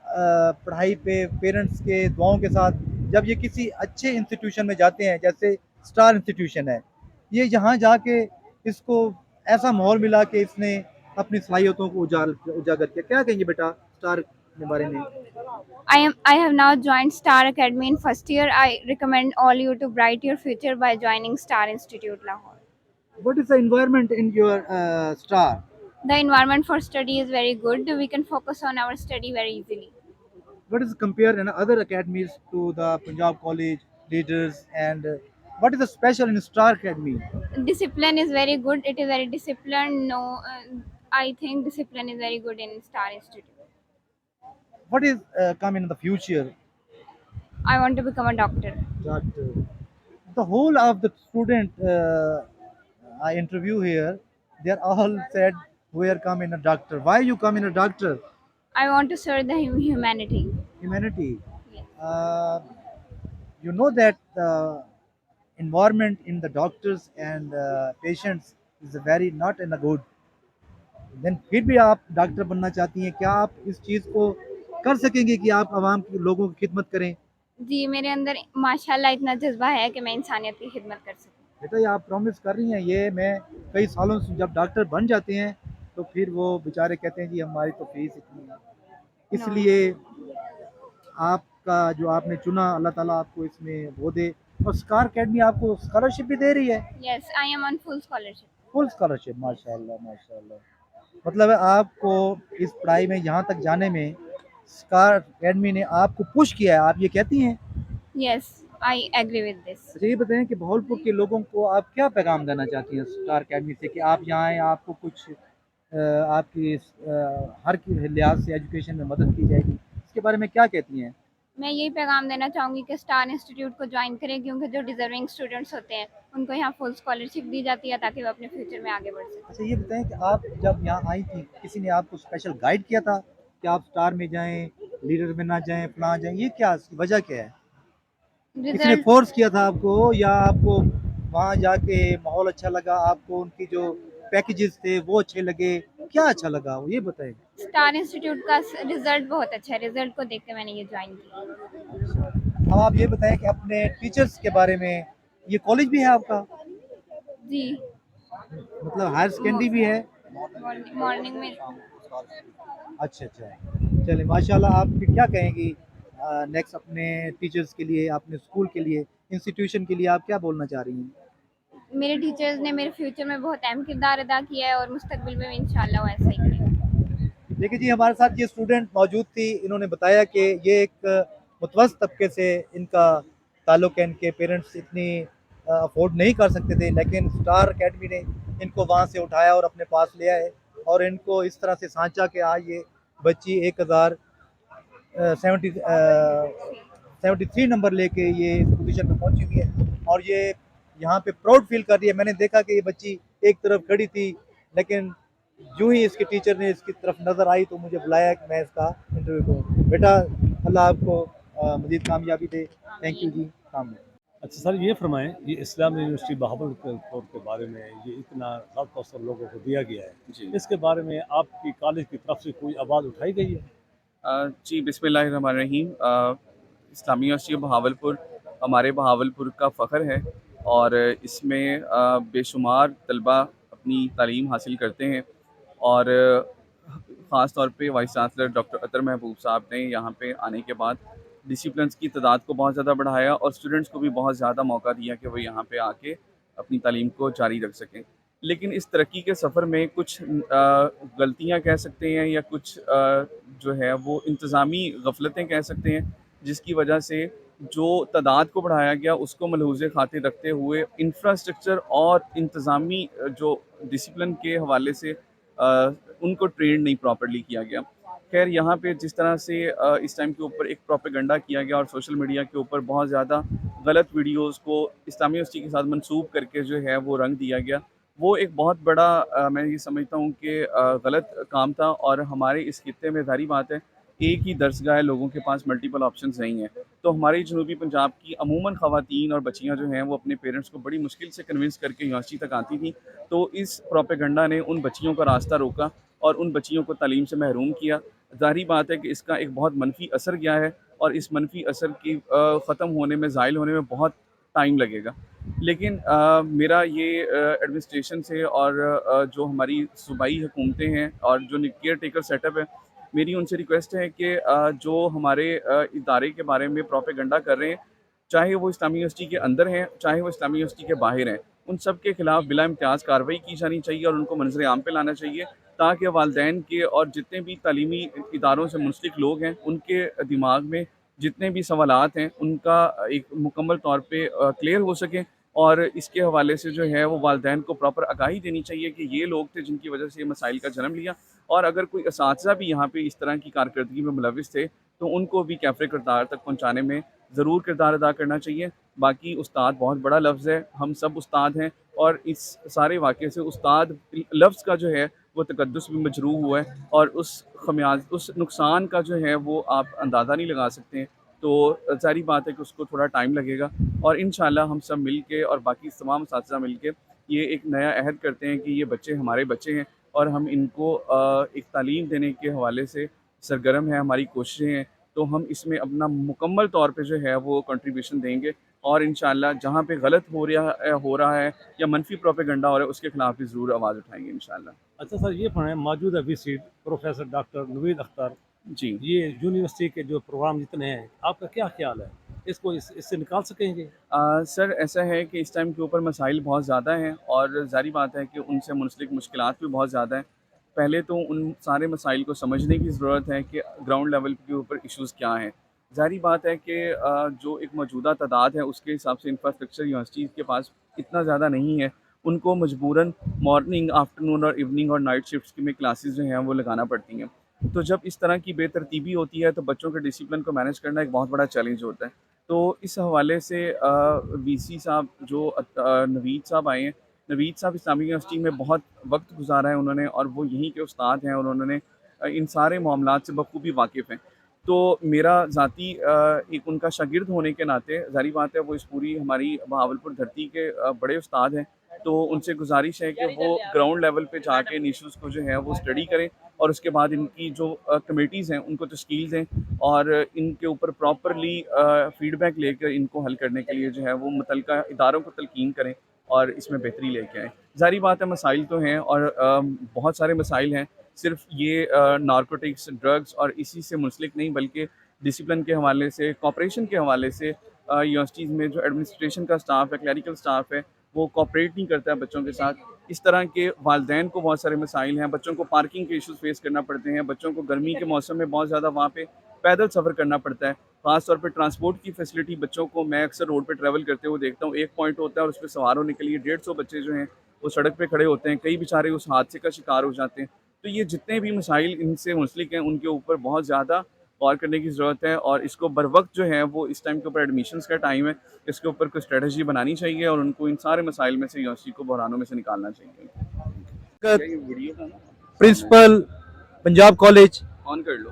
पढ़ाई पे पेरेंट्स के दुआओं के साथ जब ये किसी अच्छे इंस्टीट्यूशन में जाते हैं, जैसे स्टार इंस्टीट्यूशन है, ये यहाँ जाके इसको ऐसा माहौल मिला कि इसने अपनी सलाहियतों को उजागर किया। क्या कहेंगे बेटा स्टार के बारे में? I have now joined Star Academy in first year. I recommend all you to bright your future by joining Star Institute Lahore. What is the environment in your star? The environment for study is very good. We can focus on our study very easily. What is compare in other academies to the Punjab College leaders, and what is the special in Star Academy? Discipline is very good. It is very disciplined. No, I think discipline is very good in Star Institute. What is coming in the future? I want to become a doctor. Doctor. The whole of the student I interview here, they are all said we are coming a doctor. Why you come in a doctor? I want to serve the humanity. Humanity. You know that the environment in the doctors and patients is very not in a good. Then फिर भी आप doctor बनना चाहती हैं, क्या आप इस चीज़ को कर सकेंगे कि आप आवाम के लोगों की खिदमत करें? जी मेरे अंदर माशाल्लाह इतना जज्बा है कि मैं इंसानियत की खिदमत कर सकूं। बेटा ये आप प्रॉमिस कर रही हैं, ये मैं कई सालों से जब डॉक्टर बन जाते हैं तो फिर वो बेचारे कहते हैं जी हमारी तो फीस इतनी है, इसलिए आपका जो आपने चुना अल्लाह ताला आपको इसमें वो दे। और स्टार एकेडमी आपको स्कॉलरशिप भी दे रही है? Yes, I am on full scholarship. Full scholarship, माशाल्लाह माशाल्लाह। मतलब है आपको इस पढ़ाई में यहाँ तक जाने में स्टार एकेडमी ने आपको पुश किया है, आप ये कहती हैं? Yes, I agree with this. अच्छा ये बताएं कि भावलपुर के लोगों को आप क्या पैगाम देना चाहती हैं स्टार एकेडमी से कि आप यहाँ आएँ, आपको कुछ आपकी हर लिहाज से एजुकेशन में मदद की जाएगी, इसके बारे में क्या कहती हैं? मैं यही पैगाम देना चाहूँगी कि स्टार इंस्टीट्यूट को ज्वाइन करें, क्योंकि जो डिजर्विंग स्टूडेंट्स होते हैं उनको यहाँ फुल स्कॉलरशिप दी जाती है ताकि वो अपने फ्यूचर में आगे बढ़ सकें। अच्छा ये बताएं कि आप जब यहाँ आई थी किसी ने आपको स्पेशल गाइड किया था कि आप स्टार में जाएं, लीडर में ना जाएं, फलां जाएं, ये क्या वजह क्या है? किसी ने फोर्स किया था आपको, या आपको वहाँ जाके माहौल अच्छा लगा, आपको उनकी जो पैकेजेस थे वो अच्छे लगे, क्या अच्छा लगा वो ये बताएं? स्टार इंस्टीट्यूट का रिजल्ट बहुत अच्छा है, रिजल्ट को देख के मैंने ये ज्वाइन किया। अब आप ये बताएं कि अपने टीचर्स के बारे में, ये कॉलेज भी है आपका? जी मतलब हायर सेकेंडरी भी है? मॉर्निंग में। अच्छा अच्छा, चलिए माशाल्लाह। आप फिर क्या कहेंगी नेक्स्ट अपने टीचर्स के लिए, अपने स्कूल के लिए, इंस्टीट्यूशन के लिए आप क्या बोलना चाह रही हैं? मेरे टीचर्स ने मेरे फ्यूचर में बहुत अहम किरदार अदा किया है और मुस्तकबिल में इंशाल्लाह वो ऐसा ही करेंगे। देखिए जी हमारे साथ ये स्टूडेंट मौजूद थी, इन्होंने बताया कि ये एक मुतवस्सित तबके से इनका ताल्लुक़ है, इनके पेरेंट्स इतनी अफोर्ड नहीं कर सकते थे, लेकिन स्टार एकेडमी ने इनको वहाँ से उठाया और अपने पास लिया है और इनको इस तरह से सांचा कि आज ये बच्ची 1073 नंबर लेके ये इस पोजीशन पे पहुंची हुई है और ये यहाँ पे प्राउड फील कर रही है। मैंने देखा कि ये बच्ची एक तरफ खड़ी थी, लेकिन यूं ही इसके टीचर ने इसकी तरफ नज़र आई तो मुझे बुलाया कि मैं इसका इंटरव्यू करूँ। बेटा अल्लाह आपको मज़ीद कामयाबी दे। थैंक यू जी। अच्छा सर ये फरमाएं, ये इस्लाम यूनिवर्सिटी बहावलपुर के बारे में ये इतना ज़्यादा अवसर लोगों को दिया गया है, इसके बारे में आपकी कॉलेज की तरफ से कोई आवाज़ उठाई गई है? जी बिस्मिल्लाहिर्रहमानिर्रहीम। इस्लामी यूनिवर्सिटी बहावलपुर हमारे बहावलपुर का फ़ख्र है और इसमें बेशुमार तलबा अपनी तालीम हासिल करते हैं और ख़ास तौर पे वाइस चांसलर डॉक्टर अतर महबूब साहब ने यहाँ पे आने के बाद डिसिप्लिन्स की तादाद को बहुत ज़्यादा बढ़ाया और स्टूडेंट्स को भी बहुत ज़्यादा मौका दिया कि वो यहाँ पे आके अपनी तालीम को जारी रख सकें। लेकिन इस तरक्की के सफ़र में कुछ गलतियाँ कह सकते हैं या कुछ जो है वो इंतज़ामी गफलतें कह सकते हैं, जिसकी वजह से जो तादाद को बढ़ाया गया उसको मलहूज़े खातिर रखते हुए इंफ्रास्ट्रक्चर और इंतज़ामी जो डिसिप्लिन के हवाले से उनको ट्रेन नहीं प्रॉपर्ली किया गया। खैर यहाँ पे जिस तरह से इस टाइम के ऊपर एक प्रोपेगेंडा किया गया और सोशल मीडिया के ऊपर बहुत ज़्यादा गलत वीडियोस को इस्लामी यूनिवर्सिटी के साथ मंसूब करके जो है वो रंग दिया गया, वो एक बहुत बड़ा मैं ये समझता हूँ कि गलत काम था। और हमारे इस खित्ते में ज़ाहिर बात है एक ही दरसगाह है, लोगों के पास मल्टीपल ऑप्शंस नहीं हैं। तो हमारी जनूबी पंजाब की अमूमन ख़वातीन और बच्चियाँ जो हैं वो अपने पेरेंट्स को बड़ी मुश्किल से कन्विंस करके यूनिवर्सिटी तक आती थी। तो इस प्रोपेगेंडा ने उन बच्चियों का रास्ता रोका और उन बच्चियों को तालीम से महरूम किया। ज़ाहिर बात है कि इसका एक बहुत मनफी असर गया है और इस मनफी असर की ख़त्म होने में, ज़ाइल होने में बहुत टाइम लगेगा। लेकिन मेरा ये एडमिनिस्ट्रेशन से और जो हमारी सूबाई हुकूमतें हैं और जो केयर टेकर सेटअप है, मेरी उनसे रिक्वेस्ट है कि जो हमारे इदारे के बारे में प्रोपेगेंडा कर रहे हैं, चाहे वो इस्लामी यूनिवर्सिटी के अंदर हैं, चाहे वो इस्लामी यूनिवर्सिटी के बाहर हैं, उन सब के ख़िलाफ़ बिला इम्तियाज़ कार्रवाई की जानी चाहिए और उनको मंज़र आम पे लाना चाहिए, ताकि वालिदैन के और जितने भी तालीमी इदारों से मुंसलिक लोग हैं उनके दिमाग में जितने भी सवालात हैं उनका एक मुकम्मल तौर पे क्लियर हो सकें। और इसके हवाले से जो है वो वालिदैन को प्रॉपर आगाही देनी चाहिए कि ये लोग थे जिनकी वजह से ये मसाइल का जन्म लिया, और अगर कोई असातिज़ा भी यहाँ पे इस तरह की कारकर्दगी में मुलविस थे तो उनको भी कैफ़े किरदार तक पहुँचाने में ज़रूर किरदार अदा करना चाहिए। बाकी उस्ताद बहुत बड़ा लफ्ज़ है, हम सब उस्ताद हैं और इस सारे वाक़े से उस्ताद लफ्ज़ का जो है वो तकद्दुस भी मजरूह हुआ है और उस नुकसान का जो है वो आप अंदाज़ा नहीं लगा सकते हैं। तो ज़ाहिर बात है कि उसको थोड़ा टाइम लगेगा और इंशाल्लाह हम सब मिल के और बाकी तमाम असातिज़ा मिल के ये एक नया अहद करते हैं कि ये बच्चे हमारे बच्चे हैं और हम इनको एक तालीम देने के हवाले से सरगर्म है, हमारी कोशिशें हैं। तो हम इसमें अपना मुकम्मल तौर पे जो है वो कंट्रीब्यूशन देंगे और इंशाल्लाह जहाँ पे गलत हो रहा है या मनफी प्रोपेगेंडा हो रहा है उसके खिलाफ भी ज़रूर आवाज़ उठाएंगे इंशाल्लाह। अच्छा सर, ये पढ़ें मौजूदा VC professor doctor Naveed Akhtar ji, ये यूनिवर्सिटी के जो प्रोग्राम जितने हैं, आपका क्या ख्याल है, इसको इससे निकाल सकेंगे? सर ऐसा है कि इस टाइम के ऊपर मसाइल बहुत ज़्यादा हैं और ज़ाहिर बात है कि उनसे मुंसलिक मुश्किलात भी बहुत ज़्यादा हैं। पहले तो उन सारे मसाइल को समझने की ज़रूरत है कि ग्राउंड लेवल के ऊपर इश्यूज़ क्या हैं। ज़ाहिर बात है कि जो एक मौजूदा तादाद है उसके हिसाब से इंफ्रास्ट्रक्चर यूनिवर्सिटीज़ के पास इतना ज़्यादा नहीं है। उनको मजबूरन मॉर्निंग, आफ्टरनून और इवनिंग और नाइट शिफ्ट्स में क्लासेस जो हैं वो लगाना पड़ती हैं। तो जब इस तरह की बेतरतीबी होती है तो बच्चों के डिसिप्लिन को मैनेज करना एक बहुत बड़ा चैलेंज होता है। तो इस हवाले से वीसी साहब जो नवीद साहब आए हैं, नवीद साहब इस्लामी यूनिवर्सिटी में बहुत वक्त गुजारा है उन्होंने और वो यहीं के उस्ताद हैं और उन्होंने इन सारे मामलात से बखूबी वाकिफ़ हैं। तो मेरा ज़ाती एक उनका शागिर्द होने के नाते ज़ाहिर बात है वो इस पूरी हमारी बहावलपुर धरती के बड़े उस्ताद हैं। तो उनसे गुजारिश है कि वो ग्राउंड लेवल पे जाके इन इश्यूज़ को जो है वो स्टडी करें और उसके बाद इनकी जो कमेटीज़ हैं उनको तश्कील दें और इनके ऊपर प्रॉपरली फ़ीडबैक लेकर इनको हल करने के लिए जो है वो मुतल्लिका इदारों को तलकीन करें और इसमें बेहतरी लेके आएँ। ज़ाहिर बात है मसाइल तो हैं और बहुत सारे मसाइल हैं, सिर्फ ये नारकोटिक्स, ड्रग्स और इसी से मुंसलिक नहीं बल्कि डिसिप्लिन के हवाले से, कोऑपरेशन के हवाले से यूनिवर्सिटीज़ में जो एडमिनिस्ट्रेशन का स्टाफ है, क्लरिकल स्टाफ है, वो कोऑपरेट नहीं करता है बच्चों के साथ। इस तरह के वालिदैन को बहुत सारे मसाइल हैं, बच्चों को पार्किंग के इश्यूज़ फेस करना पड़ते हैं, बच्चों को गर्मी के मौसम में बहुत ज़्यादा वहाँ पे पैदल सफ़र करना पड़ता है। ख़ास तौर पे ट्रांसपोर्ट की फैसिलिटी बच्चों को, मैं अक्सर रोड पे ट्रैवल करते हुए देखता हूँ, एक पॉइंट होता है और उस पे सवार होने के लिए 150 बच्चे जो हैं वो सड़क पे खड़े होते हैं, कई बेचारे उस हादसे का शिकार हो जाते हैं। तो ये जितने भी मसाइल इनसे मुंसलिक हैं उनके ऊपर बहुत ज़्यादा गौर करने की ज़रूरत है और इसको बर वक्त जो है वो इस टाइम के ऊपर एडमिशन्स का टाइम है, इसके ऊपर कोई स्ट्रेटजी बनानी चाहिए और उनको इन सारे मसाइल में से यूनिवर्सिटी को बहरानों में से निकालना चाहिए। प्रिंसिपल पंजाब कॉलेज ऑन कर लो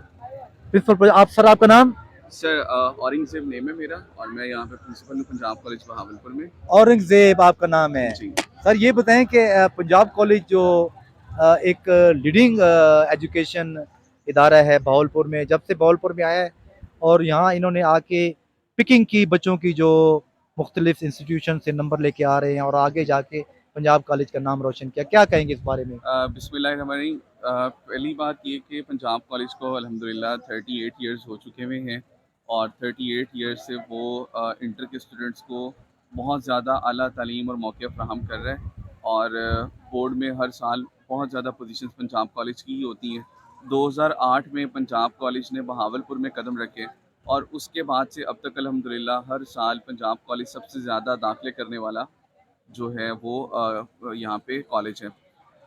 प्रिंसिपल, आप सर आपका नाम? सर औरंगजेब नेम है मेरा और मैं यहाँ पे प्रिंसिपल हूँ पंजाब कॉलेज बहावलपुर में। औरंगजेब आपका नाम है जी। सर ये बताएं कि पंजाब कॉलेज जो एक लीडिंग एजुकेशन इदारा है बहावलपुर में, जब से बहावलपुर में आया है और यहाँ इन्होंने आके पिकिंग की बच्चों की जो मुख्तलिफ इंस्टीट्यूशन से नंबर लेके आ रहे हैं और आगे जाके पंजाब कॉलेज का नाम रोशन किया, क्या कहेंगे इस बारे में? बिस्मिल्लाहिर्रहमानिर्रहीम। पहली बात ये कि पंजाब कॉलेज को अल्हम्दुलिल्लाह 38 ईयर्स हो चुके हुए हैं और 38 ईयर्स से वो इंटर के स्टूडेंट्स को बहुत ज़्यादा आला तालीम और मौक़े फ़राहम कर रहा है और बोर्ड में हर साल बहुत ज़्यादा पोजीशंस पंजाब कॉलेज की ही होती हैं। 2008 में पंजाब कॉलेज ने बहावलपुर में कदम रखे और उसके बाद से अब तक अल्हम्दुलिल्लाह हर साल पंजाब कॉलेज सबसे ज़्यादा दाखिले करने वाला जो है वो यहाँ पे कॉलेज है।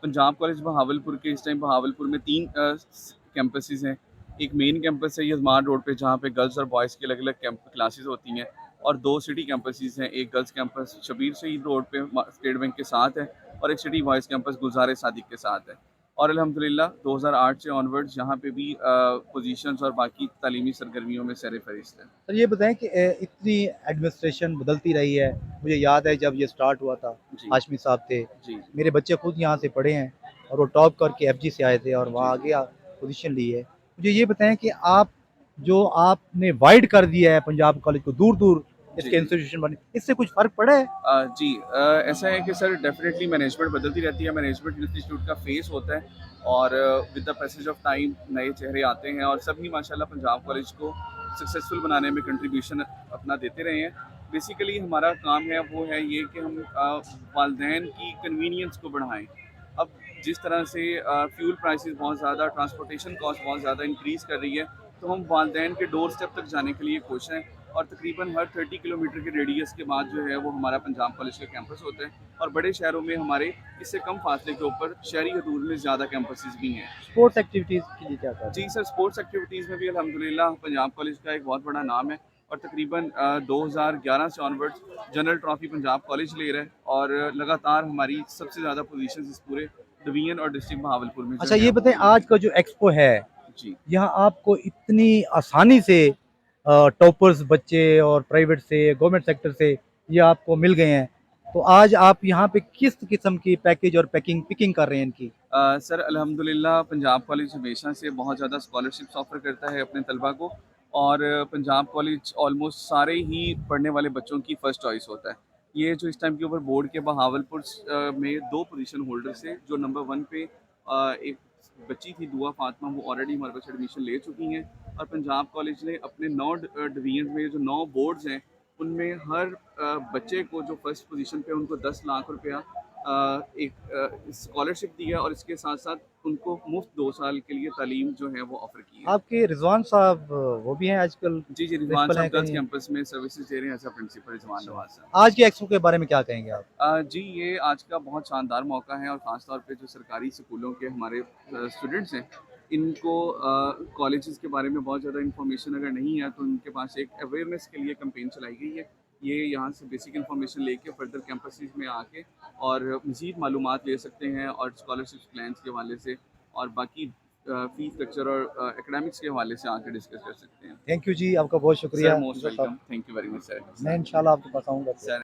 पंजाब कॉलेज बहावलपुर के इस टाइम बहावलपुर में 3 कैंपसेस हैं। एक मेन कैंपस है यजमान रोड पे जहाँ पे गर्ल्स और बॉयज़ की अलग अलग क्लासेस होती हैं, और 2 सिटी कैंपसेस हैं। एक गर्ल्स कैंपस शबीर शहीद रोड पे स्टेट बैंक के साथ है और एक city boys campus Gulzar Sadiq के साथ है। और अल्हम्दुलिल्लाह 2008 से ऑनवर्ड्स यहाँ पे भी पोजीशंस और बाकी तालीमी सरगर्मियों में सर फहरिस्त है। सर ये बताएं कि इतनी एडमिनिस्ट्रेशन बदलती रही है, मुझे याद है जब ये स्टार्ट हुआ था हाशमी साहब थे, मेरे बच्चे खुद यहाँ से पढ़े हैं और वो टॉप करके एफजी से आए थे और वहाँ आगे पोजीशन ली है। मुझे ये बताएं कि आपने वाइड कर दिया है पंजाब कॉलेज को, दूर दूर इसके इंस्टीट्यूशन बने, इससे कुछ फ़र्क पड़ा है? ऐसा है कि सर डेफिनेटली मैनेजमेंट बदलती रहती है। मैनेजमेंट इंस्टीट्यूट का फेस होता है और with the passage of time नए चेहरे आते हैं और सभी माशाल्लाह पंजाब कॉलेज को सक्सेसफुल बनाने में कंट्रीब्यूशन अपना देते रहे हैं। बेसिकली हमारा काम है वो है ये कि हम वालिदैन की कन्वीनियंस को बढ़ाएं। अब जिस तरह से फ्यूल प्राइसेस बहुत ज़्यादा, ट्रांसपोर्टेशन कॉस्ट बहुत ज़्यादा इंक्रीज़ कर रही है, तो हम वालिदैन के डोर स्टेप तक जाने के लिए कोशिश हैं और तकरीबन हर 30 किलोमीटर के रेडियस के बाद जो है वो हमारा पंजाब कॉलेज का कैंपस होता है और बड़े शहरों में हमारे इससे कम फासले के ऊपर शहरी हदूद में ज़्यादा कैंपसेस भी हैं। स्पोर्ट्स एक्टिविटीज़ के लिए क्या था? जी सर, स्पोर्ट्स एक्टिविटीज़ में भी अल्हम्दुलिल्लाह पंजाब कॉलेज का एक बहुत बड़ा नाम है और तकरीबन 2011 से onwards general trophy Punjab college ले रहा है और लगातार हमारी सबसे ज़्यादा पोजीशंस इस पूरे डिवीजन और डिस्ट्रिक्ट बहावलपुर में। अच्छा ये बताएं, आज का जो एक्सपो है जी, यहाँ आपको इतनी आसानी से टॉपर्स बच्चे और प्राइवेट से गवर्नमेंट सेक्टर से ये आपको मिल गए हैं, तो आज आप यहाँ पे किस किस्म की पैकेज और पिकिंग कर रहे हैं इनकी? सर अल्हम्दुलिल्लाह पंजाब कॉलेज हमेशा से बहुत ज़्यादा स्कॉलरशिप्स ऑफ़र करता है अपने तलबा को और पंजाब कॉलेज ऑलमोस्ट सारे ही पढ़ने वाले बच्चों की फ़र्स्ट चॉइस होता है। ये जो इस टाइम के ऊपर बोर्ड के बहावलपुर में 2 पोजीशन होल्डर्स थे, जो नंबर 1 पे एक बच्ची थी दुआ फातिमा, वो ऑलरेडी हमारे पास एडमिशन ले चुकी हैं और पंजाब कॉलेज ने अपने 9 डिवीजन में जो 9 बोर्ड्स हैं उनमें हर बच्चे को जो फर्स्ट पोजीशन पे उनको 10 लाख रुपया एक स्कॉलरशिप दी है और इसके साथ साथ उनको मुफ्त 2 साल के लिए तालीम जो है वो ऑफर की है। आपके रिजवान साहब वो भी हैं आजकल? जी रिजवान साहब गर्ल्स कैंपस में सर्विसेज दे रहे हैं as a principal Rizwan Nawaz साहब। आज के एक्सपो के बारे में क्या कहेंगे आप? जी ये आज का बहुत शानदार मौका है और ख़ास तौर पे जो सरकारी स्कूलों के हमारे स्टूडेंट्स हैं इनको कॉलेजेस के बारे में बहुत ज़्यादा इन्फॉर्मेशन अगर नहीं है तो उनके पास एक अवेयरनेस के लिए कैंपेन चलाई गई है। ये यहाँ से बेसिक इन्फॉर्मेशन लेके फर्दर कैंपसेस में आके और मज़ीद मालूमात ले सकते हैं और स्कॉलरशिप प्लान्स के हवाले से और बाकी फीस स्ट्रक्चर और एकेडमिक्स के हवाले से आके डिस्कस कर सकते हैं। थैंक यू जी, आपका बहुत शुक्रिया। Most welcome, thank you very much sir. मैं इंशाल्लाह आपके पास आऊँगा।